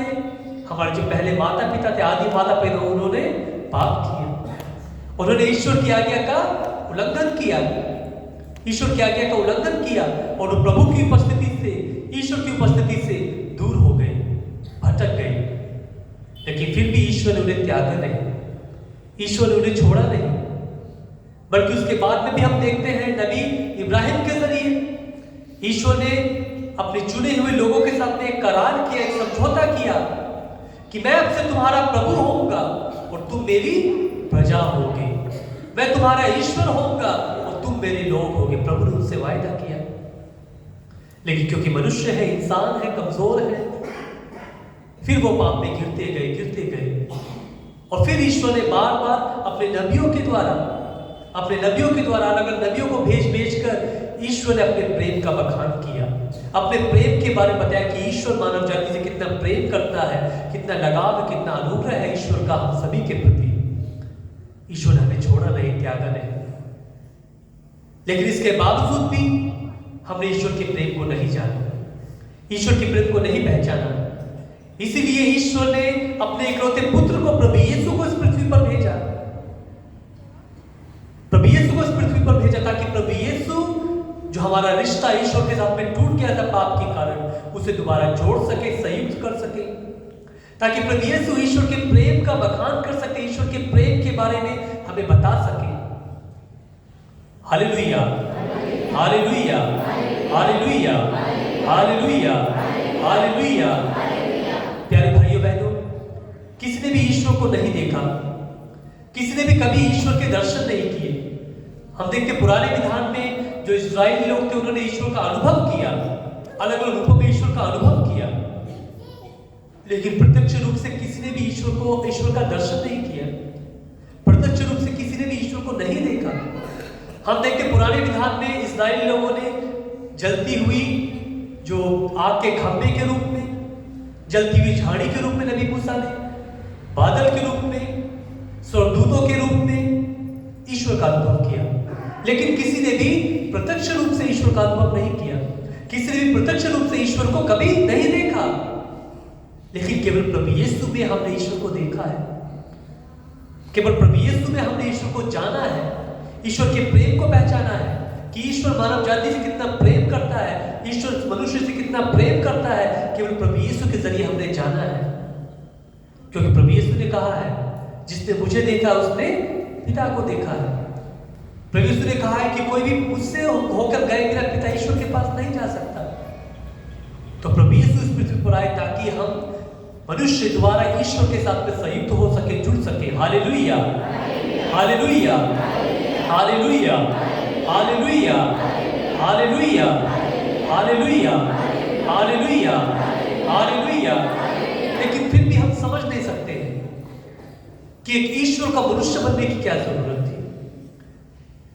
हमारे जो पहले माता पिता थे, आदि माता पिता, उन्होंने पाप किया, उन्होंने ईश्वर की आज्ञा का उल्लंघन किया, ईश्वर की आज्ञा का उल्लंघन किया और वो प्रभु की उपस्थिति से, ईश्वर की उपस्थिति से दूर हो गए, भटक गए। लेकिन फिर भी ईश्वर ने उन्हें त्यागा नहीं, ईश्वर ने उन्हें छोड़ा नहीं, बल्कि उसके बाद में भी हम देखते हैं नबी इब्राहिम के जरिए ईश्वर ने अपने चुने हुए लोगों के साथ एक करार किया, एक समझौता किया कि मैं अब से तुम्हारा प्रभु होऊंगा और तुम मेरी प्रजा होगे, मैं तुम्हारा ईश्वर होऊंगा और तुम मेरे लोग होगे। प्रभु ने उनसे वायदा किया। लेकिन क्योंकि मनुष्य है, इंसान है, कमजोर है, फिर वो पाप में गिरते गए। और फिर ईश्वर ने बार बार अपने नबियों के द्वारा अलग अलग नबियों को भेज कर ईश्वर ने अपने प्रेम का बखान किया, अपने प्रेम के बारे में बताया कि ईश्वर मानव जाति से कितना प्रेम करता है, कितना लगाव, कितना अनुग्रह है ईश्वर का हम सभी के प्रति। ईश्वर ने हमें छोड़ा नहीं, त्यागा नहीं। लेकिन इसके बावजूद भी हमने ईश्वर के प्रेम को नहीं जाना, ईश्वर के प्रेम को नहीं पहचाना। इसीलिए ईश्वर ने अपने इकलौते पुत्र को, प्रभु यीशु को इस पृथ्वी पर भेजा, प्रभु यीशु को इस पृथ्वी पर भेजा, ताकि प्रभु यीशु जो हमारा रिश्ता ईश्वर के साथ में टूट गया था पाप के कारण, उसे दोबारा जोड़ सके, संयुक्त कर सके, ताकि प्रभु यीशु ईश्वर के प्रेम का बखान कर सके, ईश्वर के प्रेम के बारे में हमें बता सके। Hallelujah, hallelujah, hallelujah, hallelujah, hallelujah. प्यारे भाइयों बहनों, किसी ने भी ईश्वर को नहीं देखा, किसी ने भी कभी ईश्वर के दर्शन नहीं किए। हम देखते पुराने विधान में जो इस्राएली लोग थे, उन्होंने ईश्वर का अनुभव किया, अलग अलग रूपों में ईश्वर का अनुभव किया, लेकिन प्रत्यक्ष रूप से किसी किसी ने भी ईश्वर का दर्शन नहीं किया, प्रत्यक्ष रूप से किसी ने भी ईश्वर को नहीं देखा। हम देखते पुराने विधान में इस्राएली लोगों ने जलती हुई जो आग के खंभे के रूप में, जलती हुई झाड़ी के रूप में नबी मूसा ने, बादल के रूप में, स्वर्गदूतों के रूप में ईश्वर का अनुभव किया। लेकिन किसी ने भी प्रत्यक्ष रूप से ईश्वर का अनुभव नहीं किया, किसी ने भी प्रत्यक्ष रूप से ईश्वर को कभी नहीं देखा। लेकिन केवल प्रभु यीशु में हमने ईश्वर को देखा है, केवल प्रभु यीशु में हमने ईश्वर को जाना है, ईश्वर के प्रेम को पहचाना है कि ईश्वर मानव जाति से कितना प्रेम करता है, ईश्वर मनुष्य से कितना प्रेम करता है। केवल प्रभु यीशु के जरिए हमने जाना है, क्योंकि प्रभु यीशु ने कहा है, जिसने मुझे देखा उसने पिता को देखा है। प्रभु यीशु ने कहा है कि कोई भी मुझसे होकर गए मेरा पिता ईश्वर के पास नहीं जा सकता। तो प्रभु यीशु इस पृथ्वी पर आए ताकि हम मनुष्य द्वारा ईश्वर के साथ में संयुक्त हो सके, जुड़ सके। Hallelujah, hallelujah, hallelujah, hallelujah, hallelujah, hallelujah, hallelujah, hallelujah. लेकिन फिर भी हम समझ नहीं सकते हैं कि एक ईश्वर का मनुष्य बनने की क्या जरूरत थी,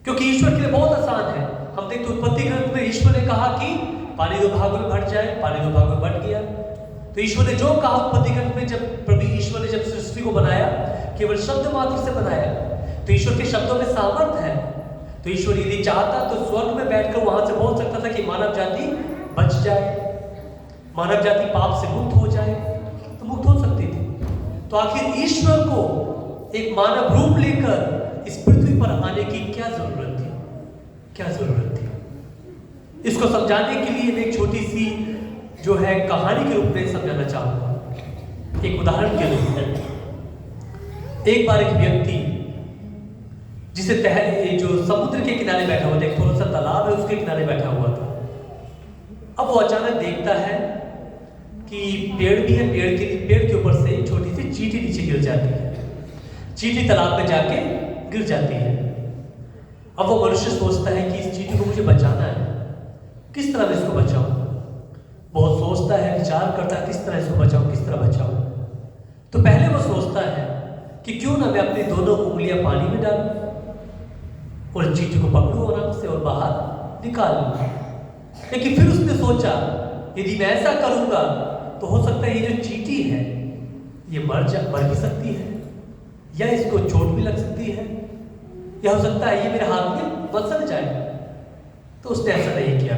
क्योंकि ईश्वर के लिए बहुत आसान है। हम देखते उत्पत्ति ग्रंथ में ईश्वर ने कहा कि पानी दो भागों में बंट जाए, पानी दो भागों में बंट गया। तो ईश्वर ने जो कहा उत्पत्ति ग्रंथ में, जब प्रभु ईश्वर ने जब सृष्टि को बनाया, केवल शब्द मात्र से बनाया, तो ईश्वर के शब्दों में सामर्थ्य है। तो ईश्वर यदि चाहता तो स्वर्ग में बैठकर वहां से बोल सकता था कि मानव जाति बच जाए, मानव जाति पाप से मुक्त हो जाए, तो मुक्त हो सकती थी। तो आखिर ईश्वर को एक मानव रूप लेकर इस पृथ्वी पर आने की क्या जरूरत थी, क्या जरूरत थी? इसको समझाने के लिए मैं एक छोटी सी जो है कहानी के रूप में समझाना चाहूंगा, एक उदाहरण के रूप में। एक बार एक व्यक्ति जिसे जो समुद्र के किनारे बैठा हुआ था, एक थोड़ा सा तालाब है उसके किनारे बैठा हुआ था। अब वो अचानक देखता है कि पेड़ भी है, पेड़ के ऊपर से एक छोटी सी चींटी नीचे गिर जाती है। चींटी तालाब में जाके गिर जाती है। अब वो मनुष्य सोचता है कि इस चींटी को मुझे बचाना है, किस तरह मैं इसको बचाऊं? बहुत सोचता है, विचार करता है, किस तरह इसको बचाऊं, किस तरह बचाऊं। तो पहले वो सोचता है कि क्यों ना मैं अपनी दोनों उंगलियां पानी में डालूं और चींटी को पकड़ूं आराम से और बाहर निकाल लूं। लेकिन फिर उसने सोचा यदि मैं ऐसा करूंगा तो हो सकता है ये जो चींटी है ये मर भी सकती है, या इसको चोट भी लग सकती है, या हो सकता है ये मेरे हाथ में मसल जाए। तो उसने ऐसा नहीं किया।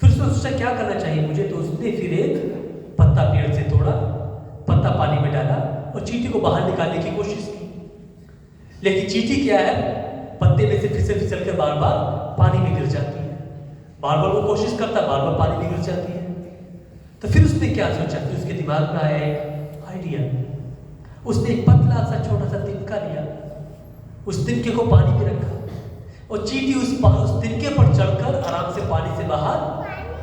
फिर उसने सोचा क्या करना चाहिए मुझे, तो उसने फिर एक पत्ता पेड़ से तोड़ा, पत्ता पानी में डाला और चींटी को बाहर निकालने की कोशिश की। लेकिन चींटी क्या है, पत्ते में से फिसल कर बार बार पानी में गिर जाती है। बार बार वो कोशिश करता, बार बार पानी में गिर जाती है। तो फिर उसने क्या सोचा, फिर उसके दिमाग में आया एक आइडिया। उसने एक पतला सा छोटा सा तिनका लिया, उस तिनके को पानी में रखा और चींटी उस तिनके पर चढ़कर आराम से पानी से बाहर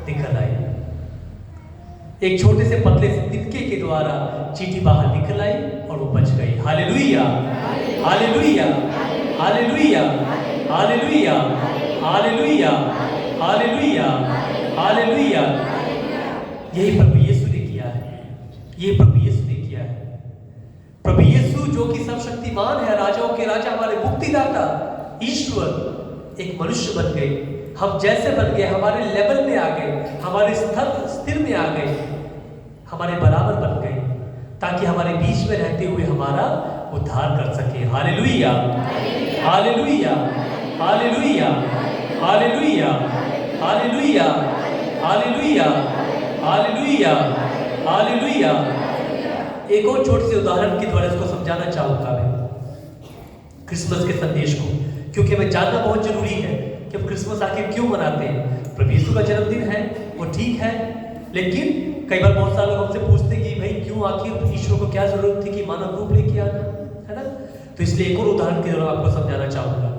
निकल आई। एक छोटे से पतले से तिनके के द्वारा चींटी बाहर निकल आई और वो बच गई। Hallelujah, hallelujah, hallelujah, hallelujah, hallelujah, hallelujah, hallelujah. यही प्रभु यीशु ने किया है, ये प्रभु यीशु ने किया है। प्रभु यीशु जो कि सर्वशक्तिमान है, राजाओं के राजा, हमारे मुक्तिदाता ईश्वर एक मनुष्य बन गए। हम जैसे बन गए, हमारे लेवल में आ गए, हमारे स्थिर में आ गए, हमारे बराबर बन गए, ताकि हमारे बीच में रहते हुए हमारा उद्धार कर सके। Hallelujah, hallelujah, hallelujah, hallelujah, hallelujah, hallelujah, hallelujah, hallelujah. एक और छोटे से उदाहरण के द्वारा इसको समझाना चाहूंगा मैं क्रिसमस के संदेश को, क्योंकि हमें जानना बहुत जरूरी है कि हम क्रिसमस आखिर क्यों मनाते हैं। प्रभु यीशु का जन्मदिन है, वो ठीक है, लेकिन कई बार बहुत सारे लोग हमसे पूछते हैं कि भाई क्यों, आखिर ईश्वर को क्या जरूरत थी कि मानव रूप लेके आना, है ना? तो इसलिए एक और उदाहरण के द्वारा आपको समझाना चाहूंगा।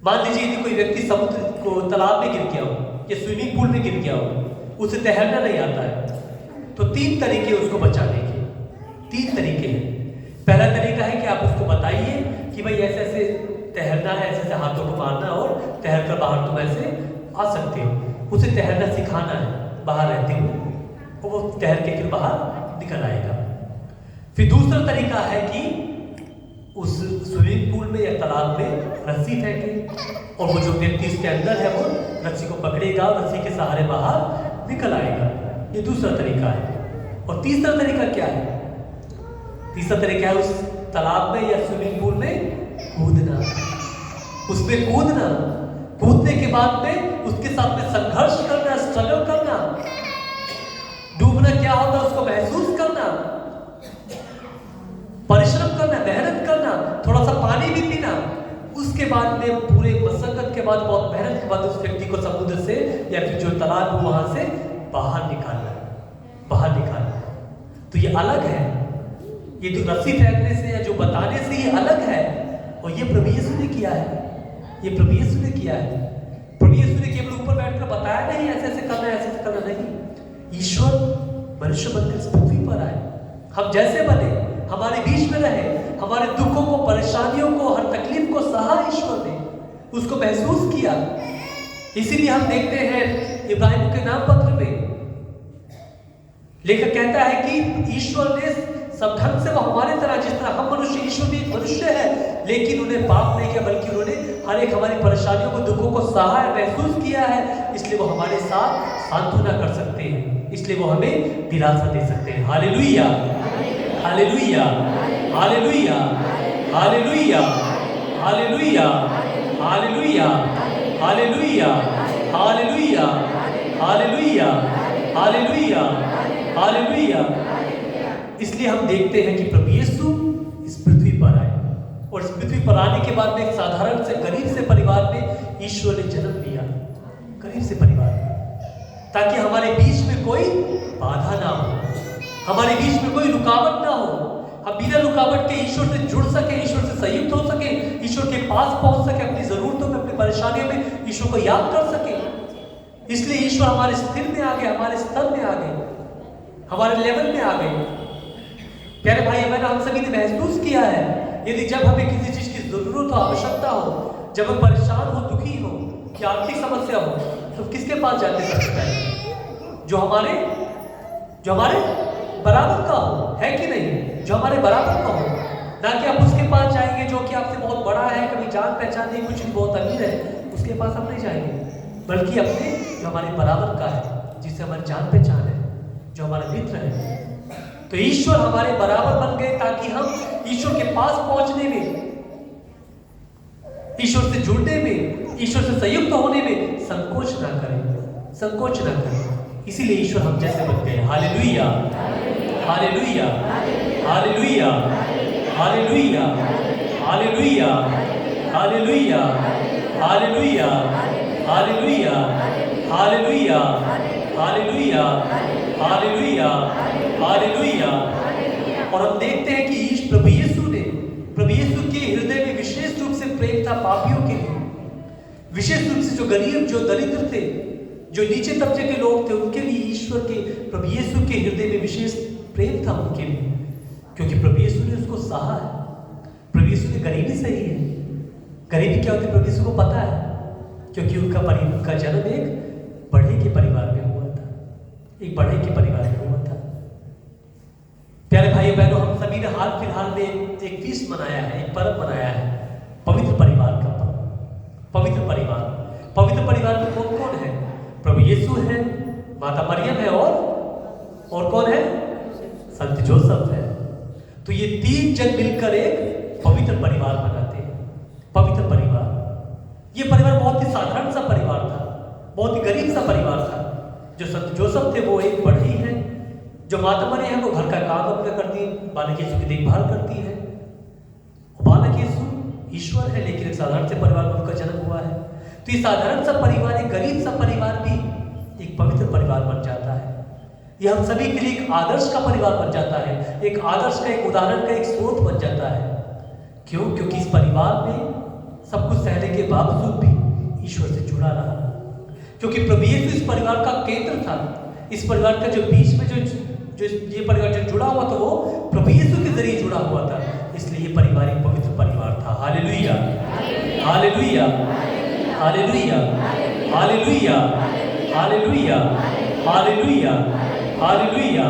मान लीजिए यदि कोई व्यक्ति समुद्र को तालाब में गिर गया हो या स्विमिंग पूल में गिर गया हो, उसे तैरना नहीं आता है, तो 3 तरीके उसको बचाने के, 3 तरीके हैं। पहला तरीका है कि आप उसको बताइए कि भाई ऐसे ऐसे तैरना है, ऐसे ऐसे हाथों को मारना और तैर कर बाहर तुम ऐसे आ सकते हो। उसे तैरना सिखाना है बाहर रहते हुए, और वो तैर के फिर बाहर निकल आएगा। फिर दूसरा तरीका है कि उस स्विमिंग पूल में या तालाब में रस्सी फेंके और वो जो व्यक्ति इसके अंदर है वो रस्सी को पकड़ेगा और रस्सी के सहारे बाहर निकल आएगा। ये दूसरा तरीका है। और तीसरा तरीका क्या है? तीसरा तरीका है उस तालाब में या स्विमिंग पूल में कूदना। उसमें कूदना, कूदने के बाद में उसके साथ में संघर्ष करना, स्ट्रगल करना। डूबना क्या होता है उसको महसूस करना, परिश्रम करना, मेहनत करना, थोड़ा सा पानी भी पीना। उसके बाद में पूरे मशक्कत के बाद, बहुत मेहनत के बाद उस व्यक्ति को समुद्र से या फिर जो तालाब है वहां से बाहर निकालना, बाहर निकालना। तो ये अलग है, ये जो रस्सी फेंकने से या जो बताने से ये अलग है। और ये प्रभु यीशु ने किया है, ये प्रभु यीशु ने किया है। प्रभु यीशु ने केवल ऊपर बैठकर बताया नहीं ऐसे ऐसे करना है, ऐसे ऐसे करना नहीं। ईश्वर मनुष्य बनकर इस पृथ्वी पर आए, हम जैसे बने, हमारे बीच में रहे, हमारे दुखों को, परेशानियों को, हर तकलीफ को सहा ईश्वर ने, उसको महसूस किया। इसीलिए हम देखते हैं इब्राहिम के नाम पत्र में लेखक कहता है कि ईश्वर ने सब ढंग से वो हमारे तरह, जिस तरह हम मनुष्य, ईश्वर भी एक मनुष्य है, लेकिन उन्हें पाप नहीं किया, बल्कि उन्होंने हर एक हमारी परेशानियों को, दुखों को सहा है, महसूस किया है। इसलिए वो हमारे साथ सांत्वना कर सकते हैं, इसलिए वो हमें दिलासा दे सकते हैं। Hallelujah, hallelujah, hallelujah, hallelujah, hallelujah, hallelujah, hallelujah, hallelujah, hallelujah, hallelujah, hallelujah. इसलिए हम देखते हैं कि प्रभु यीशु इस पृथ्वी पर आए और इस पृथ्वी पर आने के बाद में एक साधारण से गरीब से परिवार में ईश्वर ने जन्म लिया, गरीब से परिवार में, ताकि हमारे बीच में कोई बाधा ना हो, हमारे बीच में कोई रुकावट ना हो। हम बिना रुकावट के ईश्वर से जुड़ सके, ईश्वर से संयुक्त हो सके, ईश्वर के पास पहुंच सके, अपनी जरूरतों में, अपनी परेशानियों में ईश्वर को याद कर सके। इसलिए ईश्वर हमारे स्थिर में आ गए, हमारे स्तर में आ गए, हमारे लेवल में आ गए। प्यारे भाई बहन, हम सभी ने महसूस किया है, यदि जब हमें किसी चीज की जरूरत हो, आवश्यकता हो, जब हम परेशान हो, दुखी हो, या आर्थिक समस्या हो, तो किसके पास जाते सकता है? जो हमारे बराबर का हो, है कि नहीं? जो हमारे बराबर का हो, ना कि आप उसके पास जाएंगे जो कि आपसे बहुत बड़ा है, कभी जान पहचान नहीं, कुछ भी बहुत अमीर है, उसके पास हम नहीं जाएंगे, बल्कि अपने जो हमारे बराबर का है, जिससे हमारी जान पहचान है, जो हमारा मित्र है। तो ईश्वर हमारे बराबर बन गए ताकि हम ईश्वर के पास पहुंचने में, ईश्वर से जुड़ने में, ईश्वर से संयुक्त होने में संकोच ना करें, संकोच ना करें। इसीलिए ईश्वर हम जैसे बन गए। Hallelujah, hallelujah, hallelujah, hallelujah, hallelujah, hallelujah, hallelujah, hallelujah, hallelujah, hallelujah, hallelujah, hallelujah. और हम देखते हैं कि प्रभु यीशु के हृदय में विशेष रूप से प्रेम था पापियों के लिए, विशेष रूप से जो गरीब, जो दरिद्र थे, जो नीचे तबके के लोग थे, उनके लिए ईश्वर के, प्रभु यीशु के हृदय में विशेष प्रेम था उनके लिए, क्योंकि प्रभु यीशु ने उसको सहा है। प्रभु यीशु ने गरीबी सही है। गरीबी क्या होती है प्रभु यीशु को पता है, क्योंकि उनका जन्म एक बढ़ई के परिवार में हुआ था, एक बढ़ई के परिवार में हुआ था। प्यारे भाई बहनों, हम सभी ने हाल फिलहाल में एक फीस्ट मनाया है, एक पर्व मनाया है, पवित्र परिवार का पर्व। पवित्र परिवार, पवित्र परिवार में कौन कौन है? प्रभु यीशु है, माता मरियम है, और कौन है? संत जोसेफ है। तो ये तीन जन मिलकर एक पवित्र परिवार बनाते हैं, पवित्र परिवार। ये परिवार बहुत ही साधारण सा परिवार था, बहुत ही गरीब सा परिवार था। जो संत जोसेफ थे वो एक बढ़ई है, जो माता मरियम है वो घर का काम अपना करती है, बालक यीशु की देखभाल करती है। बालक यीशु ईश्वर है, लेकिन एक साधारण से परिवार में उनका जन्म हुआ है। तो ये साधारण सा परिवार, एक गरीब सा परिवार भी एक पवित्र परिवार बन जाता है। ये हम सभी के लिए एक आदर्श का परिवार बन जाता है, एक आदर्श का, एक उदाहरण का, एक स्रोत बन जाता है। क्यों? क्योंकि इस परिवार में सब कुछ सहने के बावजूद भी ईश्वर से जुड़ा रहा, क्योंकि प्रभु यीशु इस परिवार का केंद्र था। इस परिवार का जो बीच में जो ये परिवार जो जुड़ा हुआ था वो प्रभु यीशु के जरिए जुड़ा हुआ था, इसलिए ये परिवार एक पवित्र परिवार था। Hallelujah, hallelujah, hallelujah, hallelujah, hallelujah, hallelujah, hallelujah,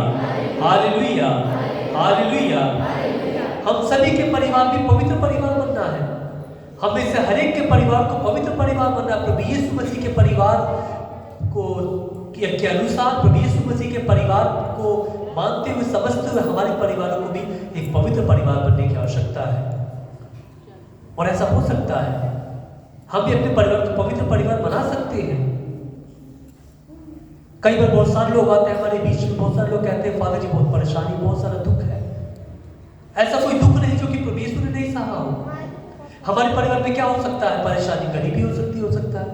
hallelujah, hallelujah. हम सभी के परिवार भी पवित्र परिवार बनना है। हमें से हर एक के परिवार को पवित्र परिवार बनना है। प्रभु यीशु मसीह के परिवार को के अनुसार, प्रभु यीशु मसीह के परिवार को मानते हुए, समझते हुए हमारे परिवारों को भी एक पवित्र परिवार बनने की आवश्यकता है। और ऐसा हो सकता है, हम भी अपने परिवार को पवित्र परिवार बना सकते हैं। कई बार बहुत सारे लोग आते हैं हमारे बीच में, बहुत सारे लोग कहते हैं फादर जी बहुत परेशानी, बहुत सारा दुख है। ऐसा कोई दुख नहीं जो कि प्रभु यीशु ने नहीं सहा हो। हमारे परिवार में क्या हो सकता है? परेशानी, गरीबी हो सकता है,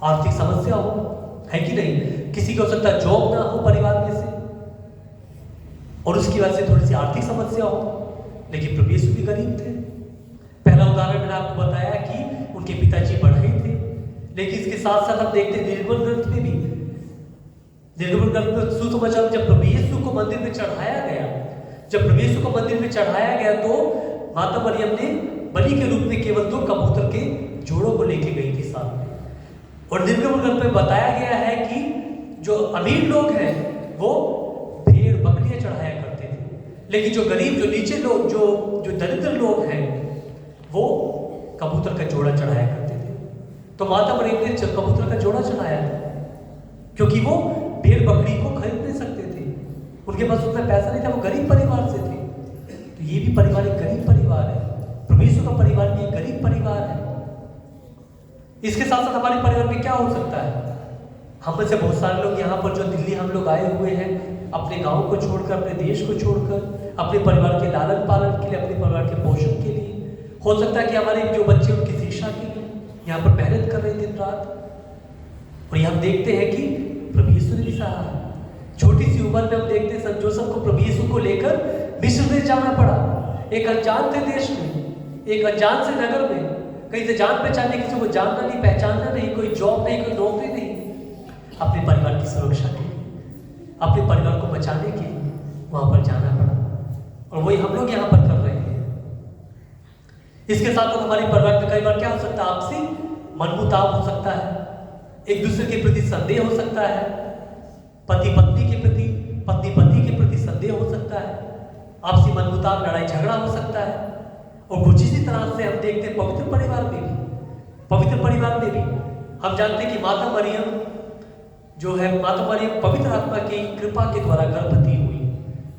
आर्थिक समस्या हो, है कि नहीं? किसी को हो सकता है जॉब ना हो परिवार में से, और उसकी वजह से थोड़ी सी आर्थिक समस्या हो। लेकिन प्रभु यीशु भी गरीब थे। पहला उदाहरण मैंने आपको बताया कि उनके पिताजी बढ़ई थे, लेकिन इसके साथ साथ हम देखते हैं निर्गमन ग्रंथ में भी, निर्गमन ग्रंथ में सुसमाचार, जब प्रभु यीशु को मंदिर में चढ़ाया गया, जब प्रभु यीशु को मंदिर में चढ़ाया गया तो माता मरियम ने बलि के रूप में केवल 2 कबूतर के जोड़ों को लेके गई थी साथ में। और निर्गमन ग्रंथ में बताया गया है कि जो अमीर लोग हैं वो भेड़ बकरियां चढ़ाया करते थे, लेकिन जो गरीब, जो नीचे लोग, जो दरिद्र लोग हैं वो कबूतर का जोड़ा चढ़ाया करते थे। तो माता मरियम ने कबूतर का जोड़ा चढ़ाया था, क्योंकि वो भेड़ बकरी को खरीद नहीं सकते थे, उनके पास उतना पैसा नहीं था, वो गरीब परिवार से थे। तो ये भी परिवार एक गरीब परिवार है। प्रभु यीशु का परिवार भी एक गरीब परिवार है। इसके साथ साथ हमारे परिवार में क्या हो सकता है? हम में से बहुत सारे लोग यहाँ पर जो दिल्ली हम लोग आए हुए हैं, अपने गांव को छोड़कर, अपने देश को छोड़कर, अपने परिवार के लालन पालन के लिए, अपने परिवार के पोषण के लिए, हो सकता है कि हमारे जो बच्चे उनकी शिक्षा के लिए यहाँ पर मेहनत कर रहे हैं दिन रात। और ये हम देखते हैं कि प्रभु यीशु ने भी सहा है। छोटी सी उम्र में हम देखते हैं संत जोसेफ को प्रभु यीशु को लेकर मिस्र देश जाना पड़ा, एक अनजान से देश में, एक अनजान से नगर में, कहीं से जान पहचानने, किसी को जानना नहीं, पहचानना नहीं, कोई जॉब नहीं, कोई नौकरी नहीं, अपने परिवार की सुरक्षा के लिए, अपने परिवार को बचाने के लिए वहां पर जाना पड़ा। और वही हम लोग यहाँ पर कर रहे हैं। इसके साथ साथ हमारे परिवार में कई बार क्या हो सकता है? आपसी मनमुटाव हो सकता है, एक दूसरे के प्रति संदेह हो सकता है, पति पत्नी के प्रति, पत्नी पति के प्रति संदेह हो सकता है, आपसी मनमुटाव, लड़ाई झगड़ा हो सकता है। और कुछ इसी तरह से हम देखते हैं पवित्र परिवार में भी, पवित्र परिवार में भी हम जानते हैं कि माता मरियम जो है, माता मरियम पवित्र आत्मा की कृपा के द्वारा गर्भवती हुई,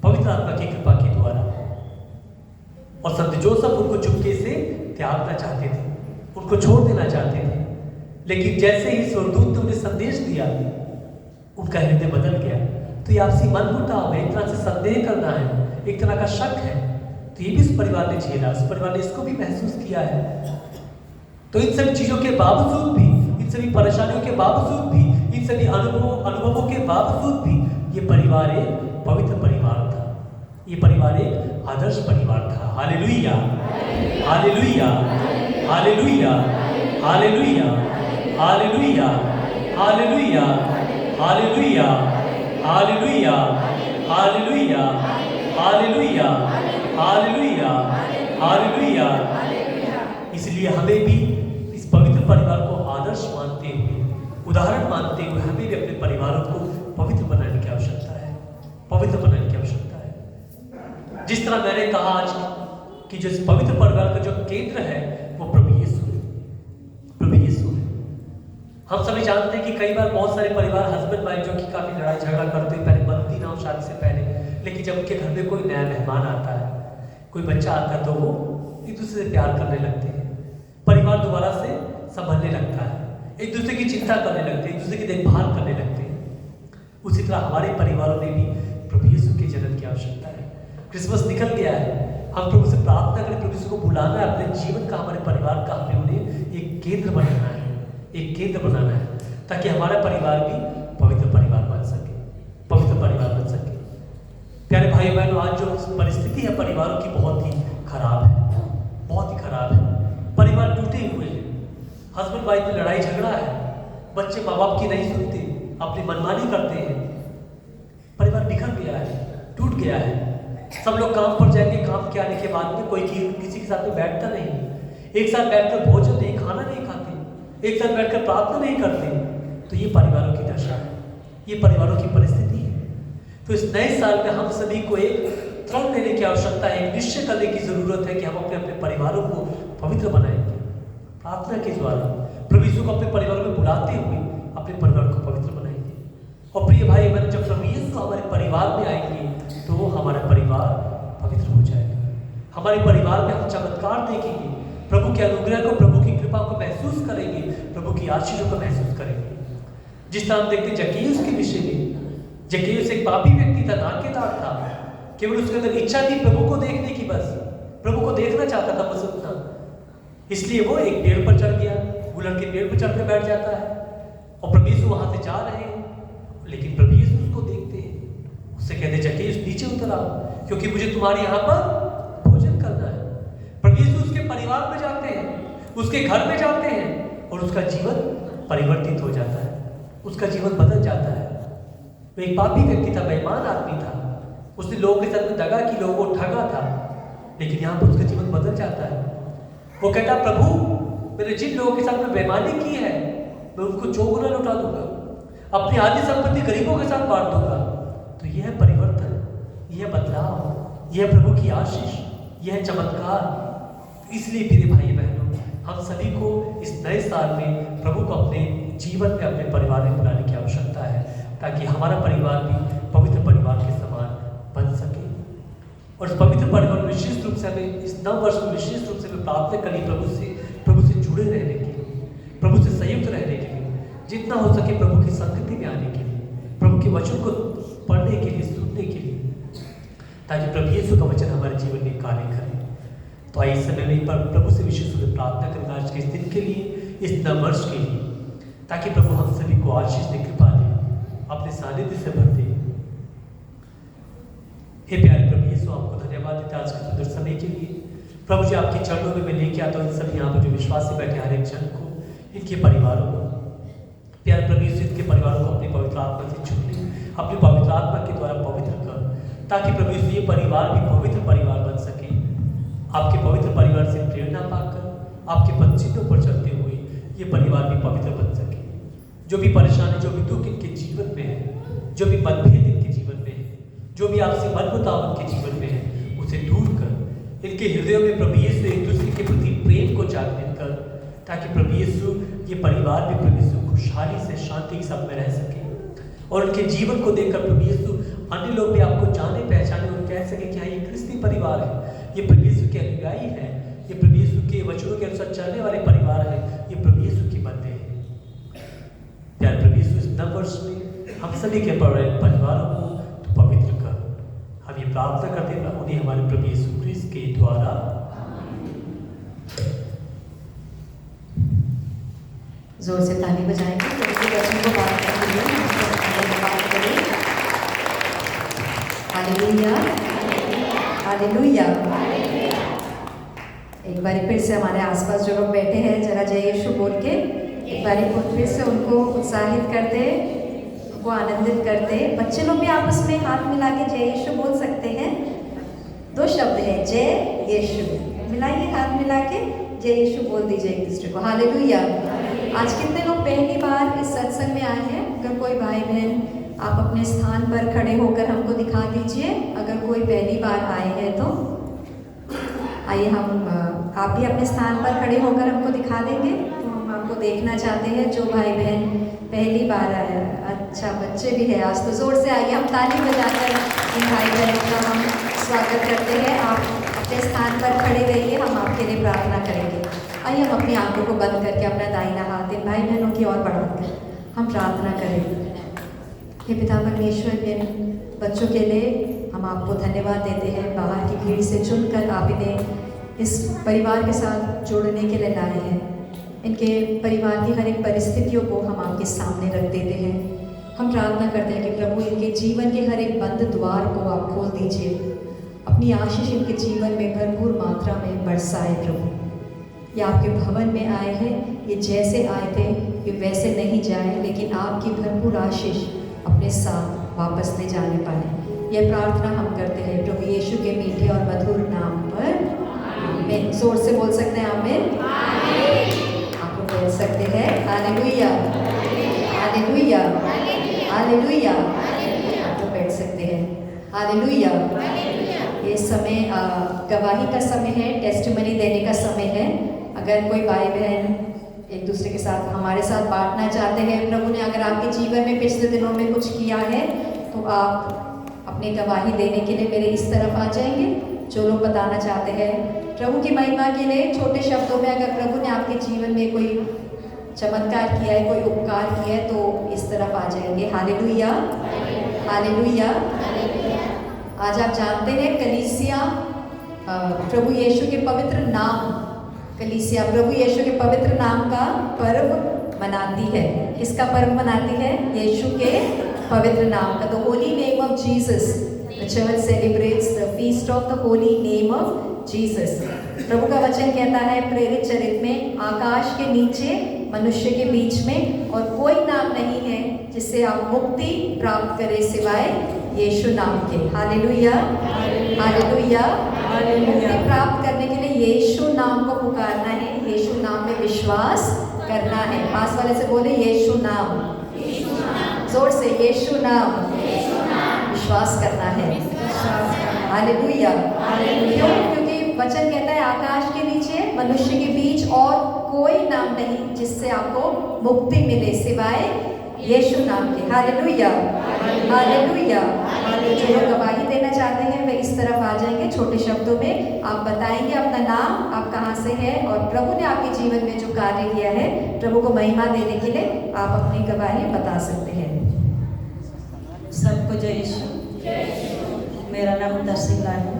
पवित्र आत्मा की कृपा के द्वारा। और संत जोसेफ उनको चुपके से त्यागना चाहते थे, उनको छोड़ देना चाहते थे, लेकिन जैसे ही स्वर्गदूत ने उन्हें संदेश दिया, उनका हृदय बदल गया। तो ये आपसी मनमुटाव है, एक तरह से संदेह करना है, एक तरह का शक है। तो ये भी उस परिवार ने झेला, उस परिवार ने इसको भी महसूस किया है। तो इन सभी चीजों के बावजूद भी, इन सभी परेशानियों के बावजूद भी, इन सभी अनुभवों के बावजूद भी ये परिवार एक पवित्र परिवार था, ये परिवार एक आदर्श परिवार था। Hallelujah, hallelujah, hallelujah, hallelujah, hallelujah, hallelujah, hallelujah, hallelujah, hallelujah, hallelujah, hallelujah, hallelujah. इसलिए हमें भी इस पवित्र परिवार को आदर्श मानते हुए, उदाहरण मानते हुए, हमें भी अपने परिवारों को पवित्र बनाने की आवश्यकता है, पवित्र बनाने की आवश्यकता है। जिस तरह मैंने कहा आज कि जो इस पवित्र परिवार का जो केंद्र है वो प्रभु यीशु है, प्रभु यीशु है। हम सभी जानते हैं कि कई बार बहुत सारे परिवार हस्बैंड वाइफ जो कि काफी लड़ाई झगड़ा करते हैं, पहले बनती ना हो शादी से पहले, लेकिन जब उनके घर में कोई नया मेहमान आता है, कोई बच्चा आता है, तो वो एक दूसरे से प्यार करने लगते हैं, परिवार दोबारा से संभलने लगता है, एक दूसरे की चिंता करने लगते हैं, एक दूसरे की देखभाल करने लगते हैं। उसी तरह हमारे परिवारों में भी प्रभु यीशु के जन्म की आवश्यकता है। क्रिसमस निकल गया है, हम प्रभु से प्रार्थना करें, प्रभु यीशु को बुलाना है अपने जीवन का, हमारे परिवार का, हमें उन्हें एक केंद्र बनाना है, एक केंद्र बनाना है, ताकि हमारा परिवार भी पवित्र परिवार बन सके, पवित्र परिवार बन सके। प्यारे भाई बहनों, आज जो परिस्थिति है परिवारों की बहुत ही खराब है, बहुत ही खराब है। परिवार टूटे हुए हैं, हस्बैंड वाइफ में लड़ाई झगड़ा है, बच्चे माँ बाप की नहीं सुनते, अपनी मनमानी करते हैं, परिवार बिखर गया है, टूट गया है। सब लोग काम पर जाएंगे, काम के आने के बाद में कोई किसी के साथ में बैठता नहीं, एक साथ बैठकर भोजन नहीं, खाना नहीं खाते, एक साथ बैठकर प्रार्थना नहीं करते। तो ये परिवारों की दशा है, ये परिवारों की परिस्थिति है। तो इस नए साल में हम सभी को एक प्रण लेने की आवश्यकता है, एक निश्चय करने की जरूरत है कि हम अपने अपने परिवारों को पवित्र बनाएंगे। प्रार्थना के द्वारा प्रभु यीशु को अपने परिवार में बुलाते हुए अपने परिवार को पवित्र बनाएंगे। और प्रिय भाई बहन, जब प्रभु यीशु हमारे परिवार में आएंगे तो हमारा परिवार पवित्र हो जाएगा। हमारे परिवार में हम चमत्कार देखेंगे, प्रभु के अनुग्रह को, प्रभु की कृपा को महसूस करेंगे, प्रभु की आशीषों को महसूस करेंगे। जिस तरह हम देखते जक्कैयुस के विषय में, जक्कैयुस एक पापी व्यक्ति था, नाकेदार था, केवल उसके अंदर इच्छा थी प्रभु को देखने की, बस प्रभु को देखना चाहता था बस उतना। इसलिए वो एक पेड़ पर चढ़ गया, वो लड़के पेड़ पर चढ़ कर बैठ जाता है और प्रभु यीशु वहां से जा रहे हैं, लेकिन प्रभु यीशु उसको देखते हैं, उससे कहते जक्कैयुस नीचे उतर आओ, क्योंकि मुझे तुम्हारे यहाँ पर भोजन करना है। प्रभु यीशु उसके परिवार में जाते हैं, उसके घर में जाते हैं और उसका जीवन परिवर्तित हो जाता है, उसका जीवन बदल जाता है। वो एक पापी व्यक्ति था, बेईमान आदमी था, उसने लोगों के साथ में दगा की, लोगों को ठगा था, लेकिन यहाँ पर उसका जीवन बदल जाता है। वो कहता प्रभु मैंने जिन लोगों के साथ में बेईमानी की है मैं उनको चौगुना लौटा दूंगा, अपनी आधी संपत्ति गरीबों के साथ बांट दूंगा। तो यह है परिवर्तन, यह बदलाव, यह प्रभु की आशीष, यह चमत्कार। इसलिए मेरे भाई बहनों, हम सभी को इस नए साल में प्रभु को अपने जीवन में, अपने परिवार में बुलाने की आवश्यकता है, ताकि हमारा परिवार भी पवित्र परिवार के समान बन सके। और इस पवित्र परिवार में विशेष रूप से हमें इस नव वर्ष में विशेष रूप से हमें प्रार्थना करें प्रभु से जुड़े रहने के लिए, प्रभु से संयुक्त रहने के लिए, जितना हो सके प्रभु की संगति में आने के लिए, प्रभु के वचन को पढ़ने के लिए, सुनने के लिए, ताकि प्रभु यीशु का वचन हमारे जीवन में कार्य करे। तो आइए इस समय में पर प्रभु से विशेष रूप से प्रार्थना करें आज के इस दिन के लिए, इस नव वर्ष के लिए, ताकि प्रभु हम सभी को आशीष दे, कृपा दे, अपने सानिध्य से भर दे। हे प्यारे प्रभु यीशु, आपको धन्यवाद देते आज के सुंदर समय के लिए। प्रभु जी आपके चरणों में मैं लेके आता हूँ इन सभी यहाँ पर जो विश्वासी बैठे हर एक जन को, इनके परिवारों को, प्यारे प्रभु यीशु इनके परिवारों को अपनी पवित्र आत्मा से छू ले, अपनी पवित्र आत्मा के द्वारा पवित्र कर, ताकि प्रभु यीशु ये परिवार भी पवित्र परिवार बन सके। आपके पवित्र परिवार से प्रेरणा पाकर आपके पदचिन्हों पर चलते हुए ये परिवार भी पवित्र बन सके। जो भी परेशानी, जो भी दुख इनके जीवन में है, जो भी मतभेद इनके जीवन में है, जो भी आपसे मनमुटाव इनके जीवन में है, उसे दूर कर, इनके हृदयों में प्रभु यीशु एक दूसरे के प्रति प्रेम को जागृत कर, ताकि प्रभु यीशु ये परिवार भी प्रभु यीशु खुशहाली से, शांति के साथ में रह सके। और उनके जीवन को देखकर प्रभु यीशु अन्य लोग भी आपको जाने पहचाने और कह सके कि हाँ ये क्रिस्ती परिवार है, ये प्रभु यीशु के अनुयायी है, ये प्रभु यीशु के वचनों के अनुसार चलने वाले परिवार है, ये प्रभु यीशु की बंदे हैं। प्यारे प्रभु यीशु इस नव वर्ष में हम सभी के परिवारों को तो पवित्र कर, हम ये प्रार्थना करते हैं उन्हें हमारे प्रभु यीशु क्रिस्त के द्वारा। जोर से ताली बजाएंगे, प्रभु के वचन को बात करते हुए बात करें। Hallelujah, hallelujah. एक बार फिर से हमारे आसपास जो लोग बैठे हैं, जरा जय यीशु बोल के एक बार फिर से उनको उत्साहित करते, उनको आनंदित करते। बच्चे लोग भी आपस में हाथ मिला के जय यीशु बोल सकते हैं। 2 शब्द है, जय यीशु, मिलाइए हाथ मिला के जय यीशु बोल दीजिए एक दूसरे को। हालेलुया। आज कितने लोग पहली बार इस सत्संग में आए हैं? अगर कोई भाई बहन आप अपने स्थान पर खड़े होकर हमको दिखा दीजिए, अगर कोई पहली बार आए हैं तो आइए आप भी अपने स्थान पर खड़े होकर हमको दिखा देंगे, तो हम आपको देखना चाहते हैं। जो भाई बहन पहली बार आया, अच्छा बच्चे भी हैं आज, तो ज़ोर से आइए हम ताली बजाकर इन भाई बहनों का हम स्वागत करते हैं। आप अपने स्थान पर खड़े रहिए, हम आपके लिए प्रार्थना करेंगे। आइए हम अपनी आंखों को बंद करके अपना दाहिना हाथ इन भाई बहनों की ओर बढ़ाकर हम प्रार्थना करें। हे पिता परमेश्वर, इन बच्चों के लिए हम आपको धन्यवाद देते हैं। बाहर की भीड़ से चुनकर आप इन्हें इस परिवार के साथ जोड़ने के लिए लाए हैं। इनके परिवार की हर एक परिस्थितियों को हम आपके सामने रख देते हैं। हम प्रार्थना करते हैं कि प्रभु इनके जीवन के हर एक बंद द्वार को आप खोल दीजिए, अपनी आशीष इनके जीवन में भरपूर मात्रा में बरसाए। प्रभु ये आपके भवन में आए हैं, ये जैसे आए थे ये वैसे नहीं जाए, लेकिन आपकी भरपूर आशीष अपने साथ वापस ले जाने पाए। यह प्रार्थना हम करते हैं प्रभु यीशु के मीठे और मधुर नाम पर, आमीन। जोर से बोल सकते हैं आमीन। आप लोग बोल सकते हैं हालेलुया, हालेलुया, हालेलुया। आप लोग बैठ सकते हैं। हालेलुया। ये समय गवाही का समय है, टेस्टिमनी देने का समय है। अगर कोई भाई बहन एक दूसरे के साथ हमारे साथ बांटना चाहते हैं, प्रभु ने अगर आपके जीवन में पिछले दिनों में कुछ किया है, तो आप अपनी गवाही देने के लिए मेरे इस तरफ आ जाएंगे। जो लोग बताना चाहते हैं प्रभु की महिमा के लिए, छोटे शब्दों में अगर प्रभु ने आपके जीवन में कोई चमत्कार किया है, कोई उपकार किया है, तो इस तरफ आ जाएंगे। Hallelujah, hallelujah. आज आप जानते हैं कलीसिया प्रभु यीशु के पवित्र नाम, कलीसिया प्रभु यीशु के पवित्र नाम का पर्व मनाती है। किसका पर्व मनाती है? यीशु के पवित्र नाम का। The holy name of Jesus. The church celebrates the feast of the holy name of Jesus. प्रभु का वचन कहता है प्रेरित चरित्र में, आकाश के नीचे मनुष्य के बीच में और कोई नाम नहीं है जिससे आप मुक्ति प्राप्त करें सिवाय यीशु नाम के। Hallelujah, hallelujah. मुक्ति प्राप्त करने के लिए यीशु नाम को पुकारना है, यीशु नाम में विश्वास करना है। पास वाले से बोले यीशु नाम, जोर से यीशु नाम, विश्वास करना है। हालेलुया। क्यों? क्योंकि वचन कहता है आकाश के नीचे मनुष्य के बीच और कोई नाम नहीं जिससे आपको मुक्ति मिले सिवाय यीशु नाम के। Hallelujah, hallelujah. जो लोग गवाही देना चाहते हैं वे इस तरफ आ जाएंगे। छोटे शब्दों में आप बताएंगे अपना नाम, आप कहाँ से हैं और प्रभु ने आपके जीवन में जो कार्य किया है, प्रभु को महिमा देने के लिए आप अपनी गवाही बता सकते हैं। सबको जय यीशु। मेरा नाम दर्शिला है।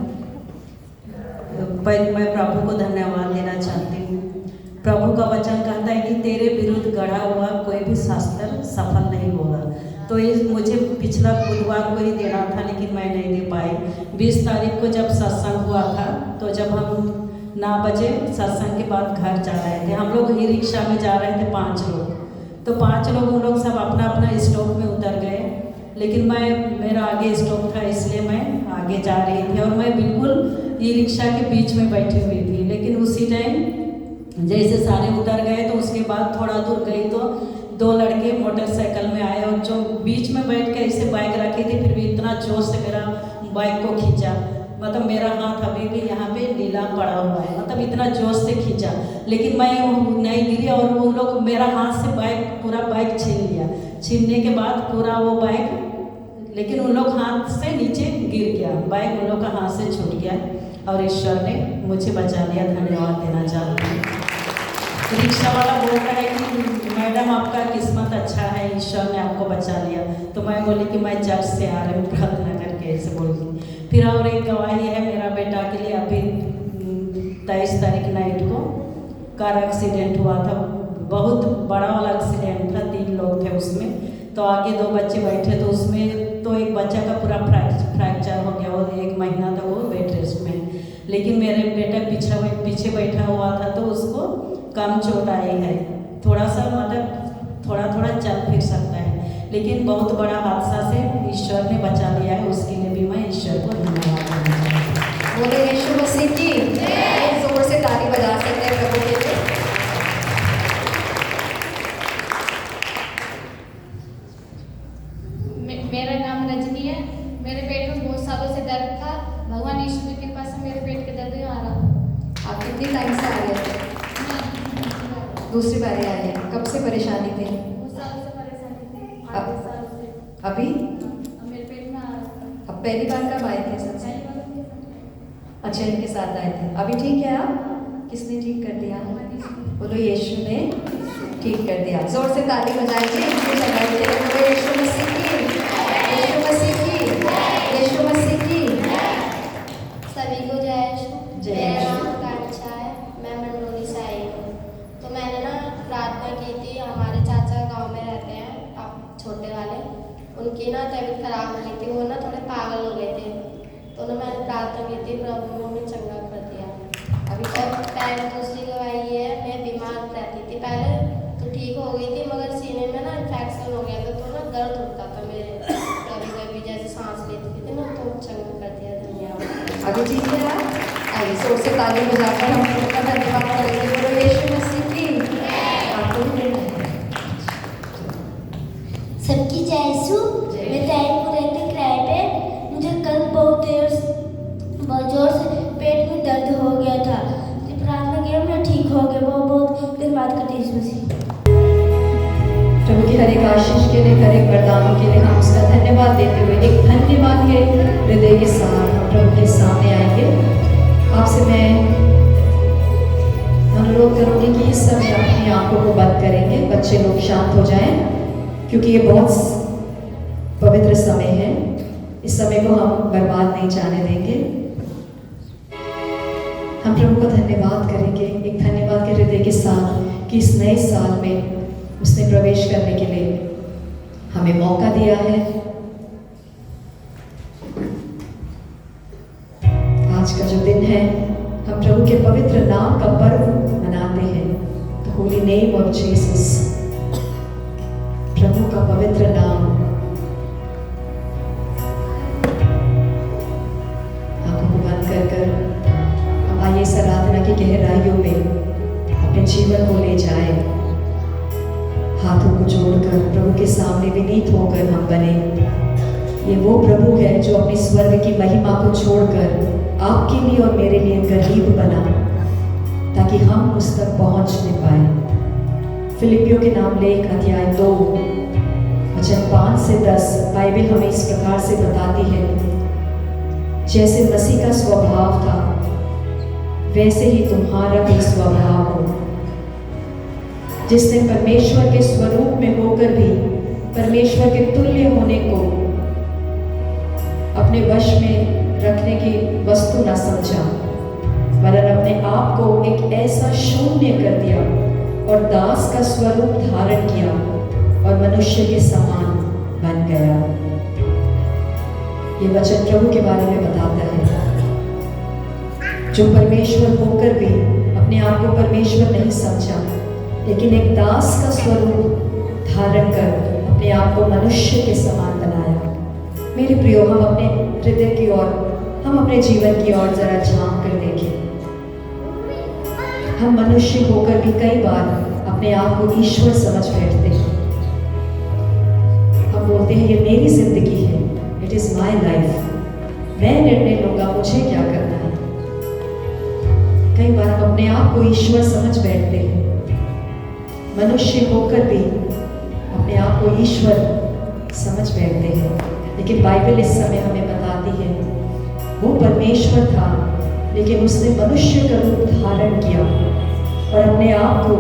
पहले मैं प्रभु को धन्यवाद देना चाहती हूँ। प्रभु का वचन कहता है कि तेरे विरुद्ध गढ़ा हुआ कोई भी शास्त्र सफल नहीं होगा। तो ये मुझे पिछला बुधवार को ही देना था, लेकिन मैं नहीं दे पाई। 20 तारीख को जब सत्संग हुआ था, तो जब हम 9 बजे सत्संग के बाद घर जा रहे थे, हम लोग ई रिक्शा में जा रहे थे 5 लोग। तो 5 लोग उन लोग सब अपना अपना स्टॉप में उतर गए, लेकिन मेरा आगे स्टॉप था इसलिए मैं आगे जा रही थी और मैं बिल्कुल ई रिक्शा के बीच में बैठी हुई थी। लेकिन उसी टाइम जैसे सारे उतर गए तो उसके बाद थोड़ा दूर गई तो 2 लड़के मोटरसाइकिल में आए और जो बीच में बैठ के ऐसे बाइक रखी थी, फिर भी इतना जोर से मेरा बाइक को खींचा। मतलब मेरा हाथ अभी भी यहाँ पे नीला पड़ा हुआ है, मतलब इतना जोर से खींचा, लेकिन मैं नहीं गिरी और वो लोग मेरा हाथ से पूरा बाइक छीन लिया। छीनने के बाद पूरा वो बाइक, लेकिन उन लोग हाथ से नीचे गिर गया, बाइक उन लोग का हाथ से छूट गया और ईश्वर ने मुझे बचा लिया। धन्यवाद देना चाहती हूँ। रिक्शा वाला बोलता है कि मैडम आपका किस्मत अच्छा है, ईश्वर ने आपको बचा लिया। तो मैं बोली कि मैं चर्च से आ रही हूँ प्रार्थना करके, ऐसे बोली। फिर और एक गवाही है मेरा बेटा के लिए। अभी 23 तारीख नाइट को कार एक्सीडेंट हुआ था, बहुत बड़ा वाला एक्सीडेंट था, 3 लोग थे उसमें। तो आगे 2 बच्चे बैठे, तो उसमें तो एक बच्चा का पूरा फ्रैक्चर हो गया, वो 1 महीना तक वो बेड रेस्ट में। लेकिन मेरे बेटा पीछे बैठा हुआ था, तो उसको कम चोट आई है, थोड़ा सा मतलब थोड़ा चल फिर सकता है, लेकिन बहुत बड़ा हादसा से ईश्वर ने बचा लिया है। उसके लिए भी मैं ईश्वर को धन्यवाद देना चाहती हूँ। बोले यीशु मसीह की जय। जोर से ताली बजा सकते हैं प्रभु के लिए। मेरा नाम रजनी है। मेरे पेट में बहुत सालों से दर्द था, भगवान यीशु की कृपा से मेरे पेट के दर्द आ रहा। आप कितनी टाइम से आ रहे थे? दूसरी बार आए हैं। कब से परेशानी थी? बहुत सालों से परेशानी थी, 8 सालों से। अभी मेरे पेट में आ रहा था। अब पहली बार कब आए थे सबसे? अच्छा, इनके साथ आए थे। अभी ठीक है आप? किसने ठीक कर दिया? बोलो यीशु ने ठीक कर दिया। जोर से ताली बजाएंगे। बोलो यीशु मसीह की, यीशु मसीह की, यीशु मसीह की। सभी को जय यीशु। जय मेरा यीशु। नाम कांक्षा है, मैं मंडोली से आई हूँ। तो मैंने ना प्रार्थना की थी। हमारे चाचा गांव में रहते हैं, आप छोटे वाले, उनकी ना तबीयत खराब हो गई थी, वो ना थोड़े पागल हो गए थे। तो ना मैंने प्रार्थना की थी, प्रभु ने उन्हें चंगा कर दिया। अभी तक पहले दूसरी गवाही ये है, मैं बीमार रहती थी पहले, तो ठीक हो गई थी, मगर सीने में ना इन्फेक्शन हो गया था, तो ना दर्द होता था मेरे, कभी कभी जैसे सांस लेती थी ना, तो चंगा कर दिया। धन्यवाद। अभी ठीक है आप? आइए जोर से ताली बजाकर हम उनका धन्यवाद करेंगे। बोलो यीशु मसीह की। आपको भी देना है। सबकी जय यीशु। मैं तैयारी रहती किराए पे। मुझे कल बहुत बच्चे लोग शांत हो जाएं, क्योंकि ये बहुत पवित्र समय है। इस समय को हम बर्बाद नहीं जाने देंगे। हम प्रभु को धन्यवाद करेंगे, एक धन्यवाद के हृदय के साथ कि इस नए साल में उसने प्रवेश करने के लिए हमें मौका दिया है। आज का जो दिन है, हम प्रभु के पवित्र नाम का पर्व मनाते हैं। The holy name of Jesus, प्रभु का पवित्र नाम। आंखों को बंद कर हम आइए इस आराधना की गहराइयों में अपने जीवन को ले जाए। हाथों को जोड़कर प्रभु के सामने विनीत होकर हम बने। ये वो प्रभु है जो अपनी स्वर्ग की महिमा को छोड़कर आपके लिए और मेरे लिए गरीब बना, ताकि हम उस तक पहुंच नहीं पाए। फिलिपियों के नाम लेख अध्याय 2 वचन 5 से 10 बाइबल हमें इस प्रकार से बताती है, जैसे मसीह का स्वभाव था वैसे ही तुम्हारा भी स्वभाव हो, जिसने परमेश्वर के स्वरूप में होकर भी परमेश्वर के तुल्य होने को अपने वश में रखने की वस्तु न समझा, वरन अपने आप को एक ऐसा शून्य कर दिया और दास का स्वरूप धारण किया और मनुष्य के समान बन गया। ये वचन प्रभु के बारे में बताता है, जो परमेश्वर होकर भी अपने आप को परमेश्वर नहीं समझा, लेकिन एक दास का स्वरूप धारण कर अपने आप को मनुष्य के समान बनाया। मेरे प्रियो, हम अपने हृदय की ओर, हम अपने जीवन की ओर जरा झांक कर देखें। हम मनुष्य होकर भी कई बार अपने आप को ईश्वर समझ बैठते हैं। हम बोलते हैं ये मेरी जिंदगी है, इट इज माई लाइफ, मैं निर्णय लूंगा, मुझे क्या करना है। कई बार हम अपने आप को ईश्वर समझ बैठते हैं। मनुष्य होकर भी अपने आप को ईश्वर समझ बैठते हैं, लेकिन बाइबल इस समय हमें बताती है वो परमेश्वर था, लेकिन उसने मनुष्य का रूप धारण किया और अपने आप को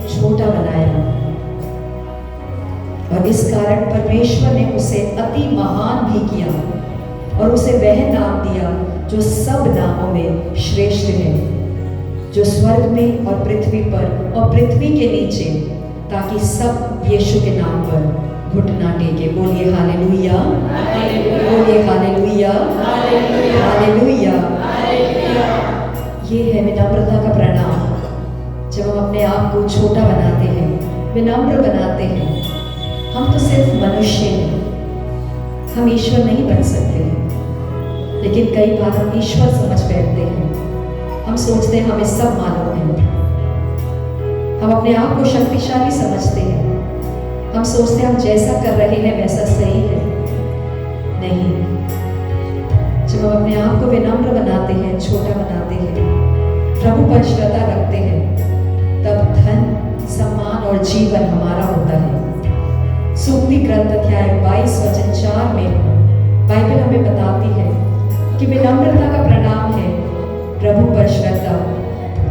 छोटा बनाया। और इस कारण परमेश्वर ने उसे अति महान भी किया और उसे वह नाम दिया जो सब नामों में श्रेष्ठ है, जो स्वर्ग में और पृथ्वी पर और पृथ्वी के नीचे, ताकि सब यीशु के नाम पर घुटना टेके। बोलिए हालेलुया, बोलिए हालेलुया, हालेलुया। ये है विनम्रता का प्रणाम। जब हम अपने आप को छोटा बनाते हैं, विनम्र बनाते हैं, हम तो सिर्फ मनुष्य हैं, हम ईश्वर नहीं बन सकते हैं। लेकिन कई बार हम ईश्वर समझ बैठते हैं। हम सोचते हैं हमें सब मालूम है, हम अपने आप को शक्तिशाली समझते हैं। हम सोचते हैं हम जैसा कर रहे हैं वैसा सही है। नहीं, जब हम अपने आप को विनम्र बनाते हैं, छोटा बनाते हैं, प्रभु पर श्रद्धा रखते हैं, तब धन, सम्मान और जीवन हमारा होता है। सूक्ति ग्रंथ अध्याय 22 वचन 4 में बाइबल हमें बताती है कि विनम्रता का प्रणाम है प्रभु पर श्रद्धा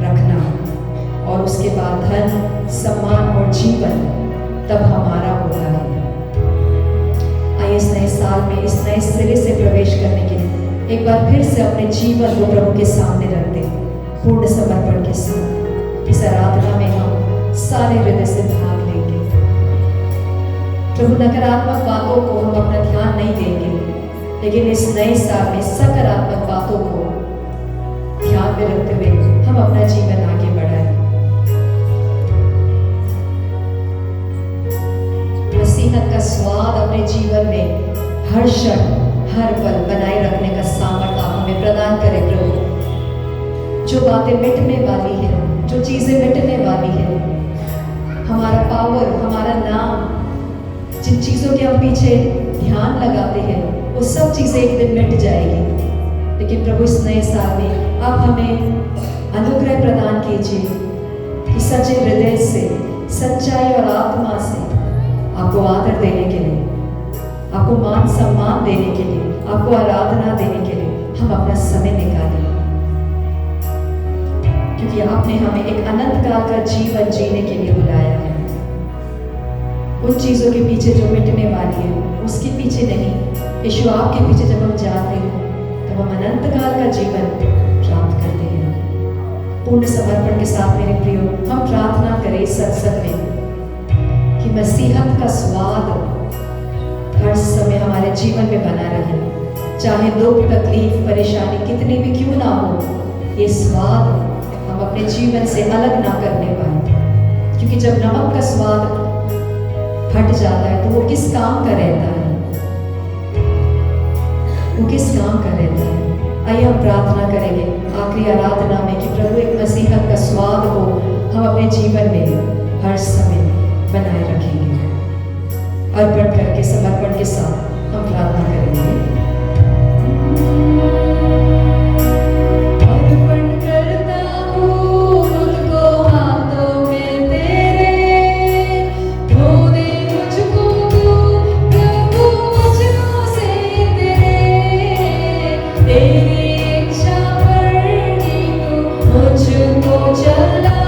रखना, और उसके बाद धन, सम्मान और जीवन तब हमारा होता है। आइए इस नए साल में, इस नए सिरे से प्रवेश करने के लिए एक बार फिर से अपने जीवन को प्रभु के सामने रख दें, पूर्ण समर्पण के साथ। इस आराधना में हम सारे हृदय से भाग लेंगे। प्रभु, नकारात्मक बातों को हम अपना ध्यान नहीं देंगे, लेकिन इस नए साल में सकारात्मक बातों को ध्यान में रखते हुए हम अपना जीवन आगे बढ़ाएं। मसीहत का स्वाद अपने जीवन में हर क्षण, हर पल बनाए रखने का सामर्थ्य आप हमें प्रदान करें प्रभु। जो बातें मिटने वाली है, जो चीजें मिटने वाली है, हमारा पावर, हमारा नाम, जिन चीजों के हम पीछे ध्यान लगाते हैं, वो सब चीजें एक दिन मिट जाएगी। लेकिन प्रभु, इस नए साल में आप हमें अनुग्रह प्रदान कीजिए कि सच्चे हृदय से, सच्चाई और आत्मा से आपको आदर देने के लिए, आपको मान सम्मान देने के लिए, आपको आराधना देने के लिए हम अपना समय निकालें, क्योंकि आपने हमें एक अनंत काल का जीवन जीने के लिए बुलाया है। उन चीज़ों के पीछे जो मिटने वाली है, उसके पीछे नहीं। यीशु आपके पीछे जब हम जाते हैं तब हम अनंत काल का जीवन प्राप्त करते हैं। पूर्ण समर्पण के साथ मेरे प्रियो, हम प्रार्थना करें सत्संग में कि मसीहत का स्वाद हर समय हमारे जीवन में बना रहे। चाहे दुख, तकलीफ, परेशानी कितनी भी क्यों ना हो, ये स्वाद हम अपने जीवन से अलग ना करने पाए। क्योंकि जब नमक का स्वाद हट जाता है तो वो किस काम का रहता है? वो किस काम का रहता है? आइए हम प्रार्थना करेंगे आखिरी आराधना में कि प्रभु एक मसीहत का स्वाद हो हम अपने जीवन में हर समय बनाए रखेंगे। अर्पण करके समर्पण के साथ हम प्रार्थना करेंगे। अर्पण करता हूँ खुद को हाथों में तेरे, धो दे मुझको तू प्रभु मुझको से तेरी इच्छा पर ही तू मुझको चला,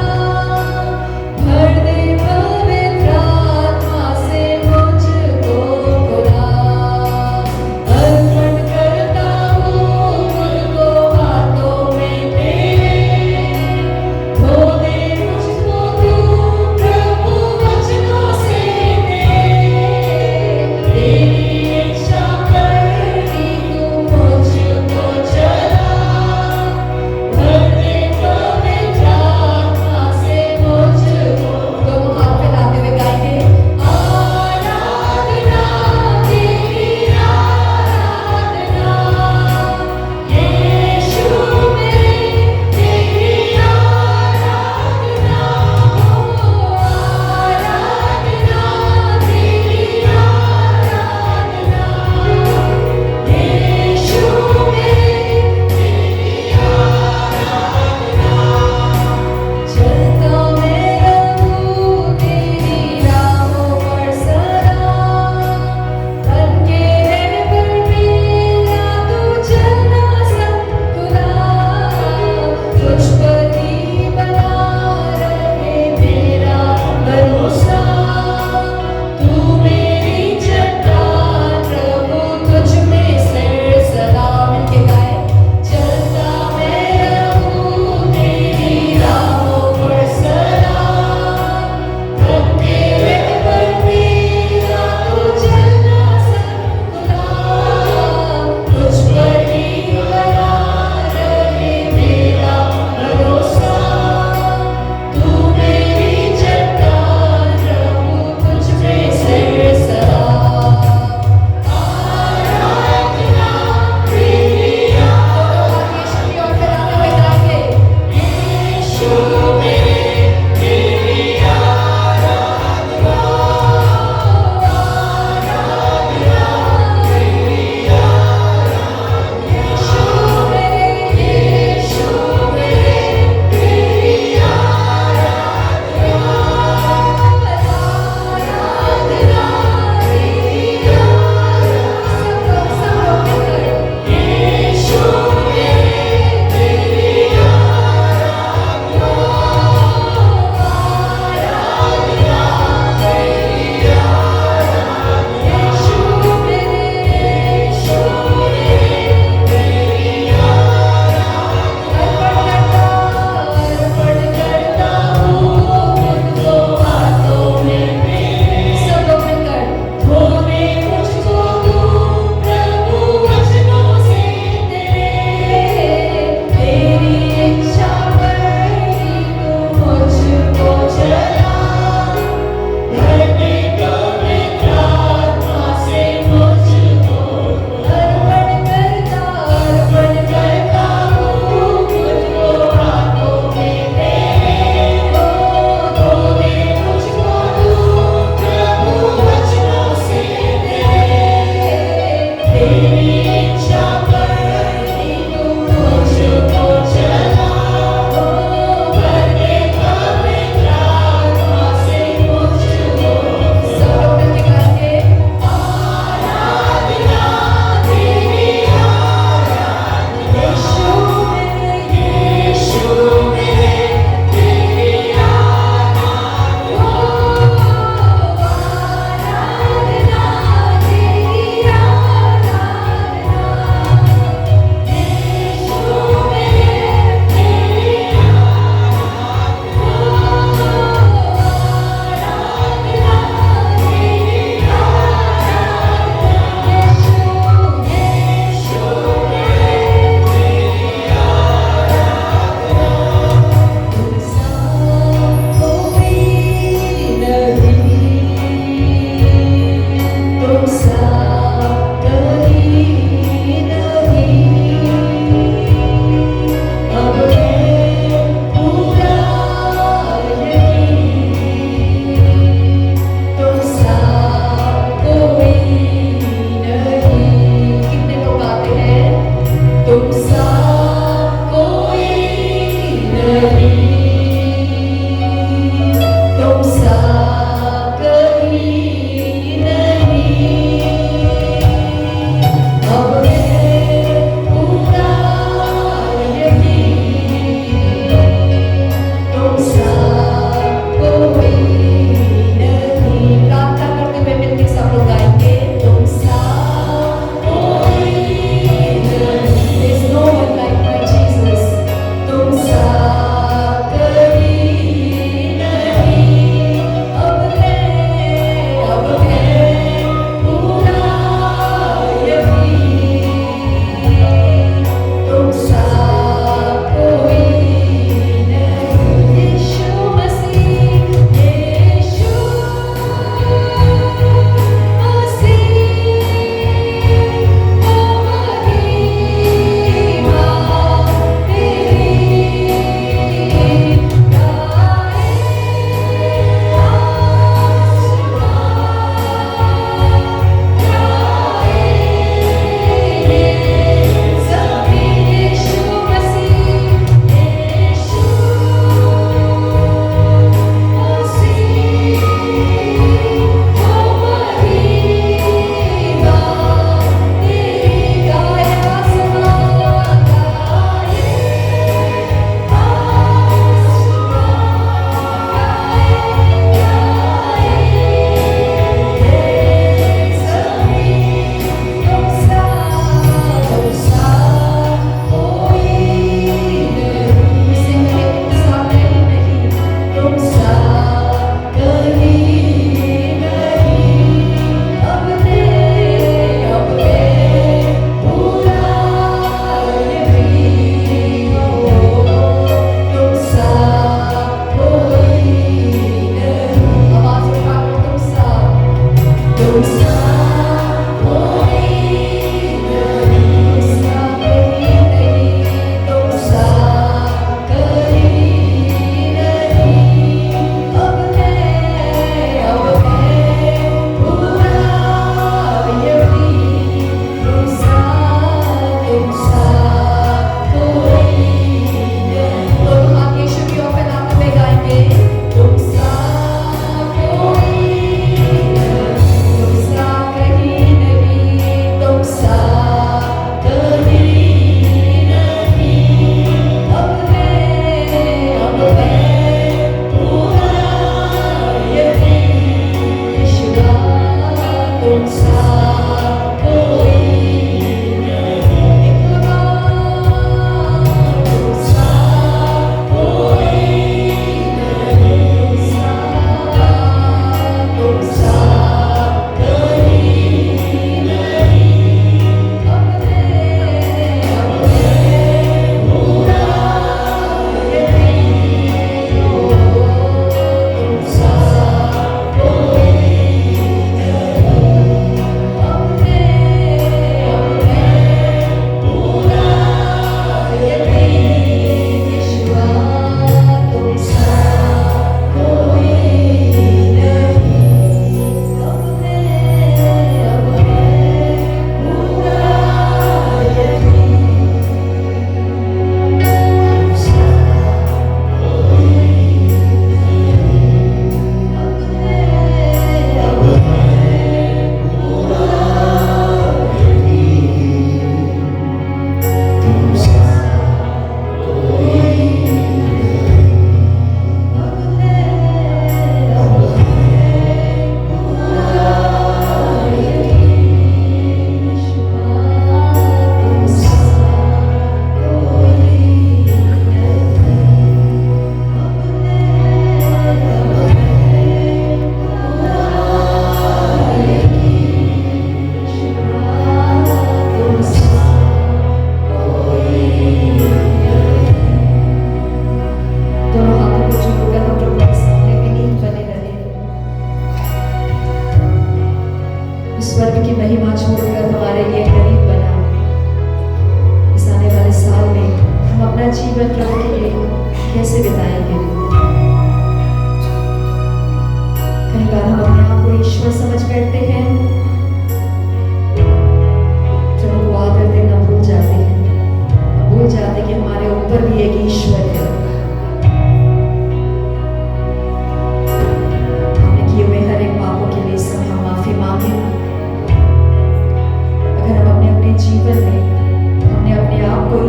भर दे पवित्र आत्मा से मुझको खुला।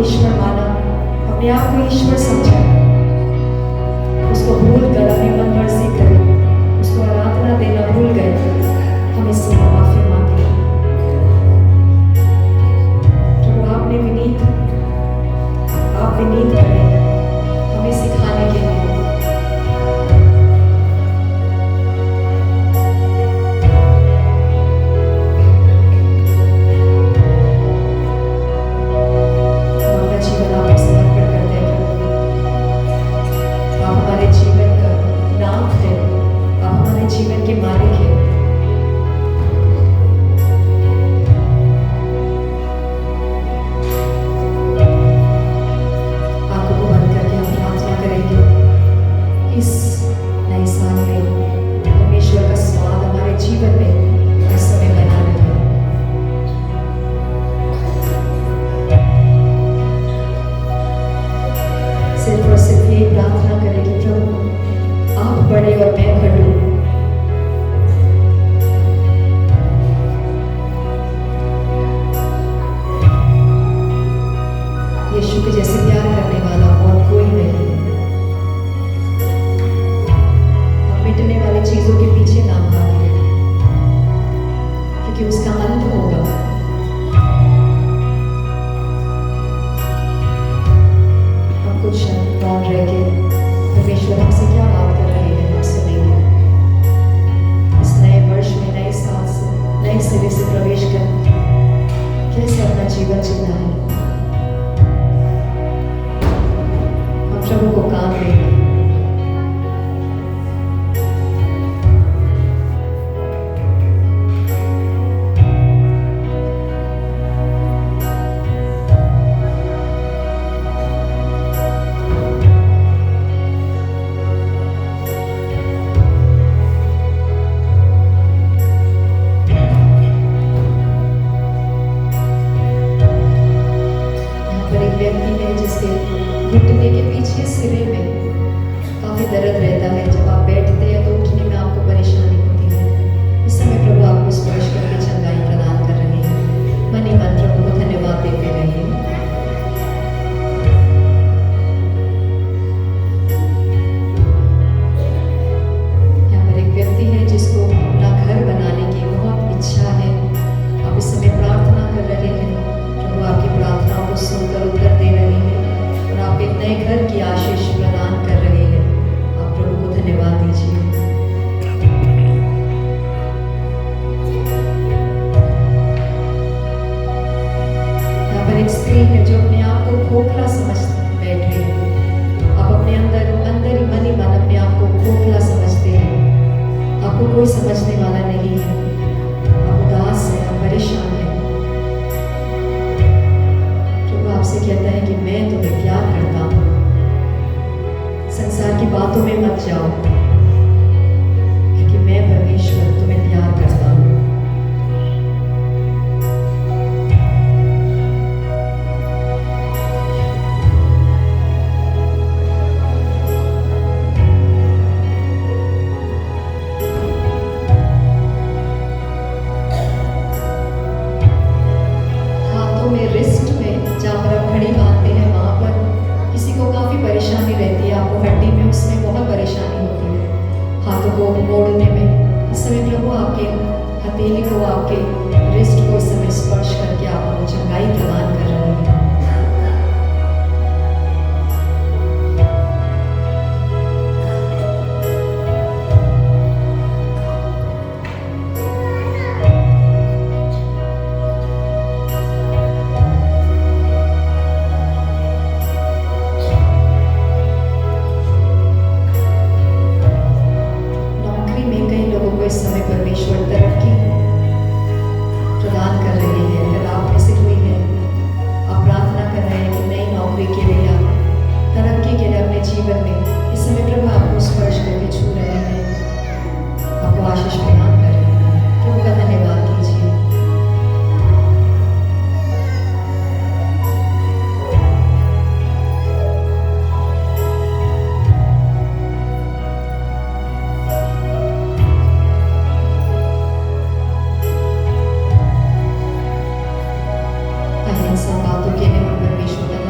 ईश्वर माना, अपने आप को ईश्वर समझा, उसको भूल कर अपनी मन मर्जी करे, उसको आराधना देना भूल गए, हम इससे माफी मांगे। प्रभु आप विनीत करें हमें सिखाने के लिए।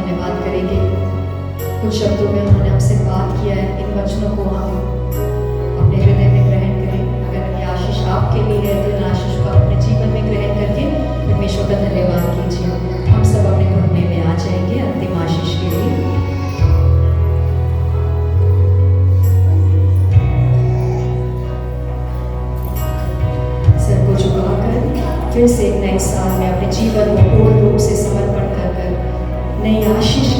धन्यवाद करेंगे। कुछ शब्दों में उन्होंने हमसे बात किया है, इन वचनों को हम अपने हृदय में ग्रहण करें। अगर ये आशीष आपके लिए है तो इन आशीष को अपने जीवन में ग्रहण करके परमेश्वर का धन्यवाद कीजिए। हम सब अपने घुटने में आ जाएंगे अंतिम आशीष के लिए। सर को झुकाकर फिर से एक नए साल में अपने जीवन को पूर्ण रूप से समर्पण कर नई आशीष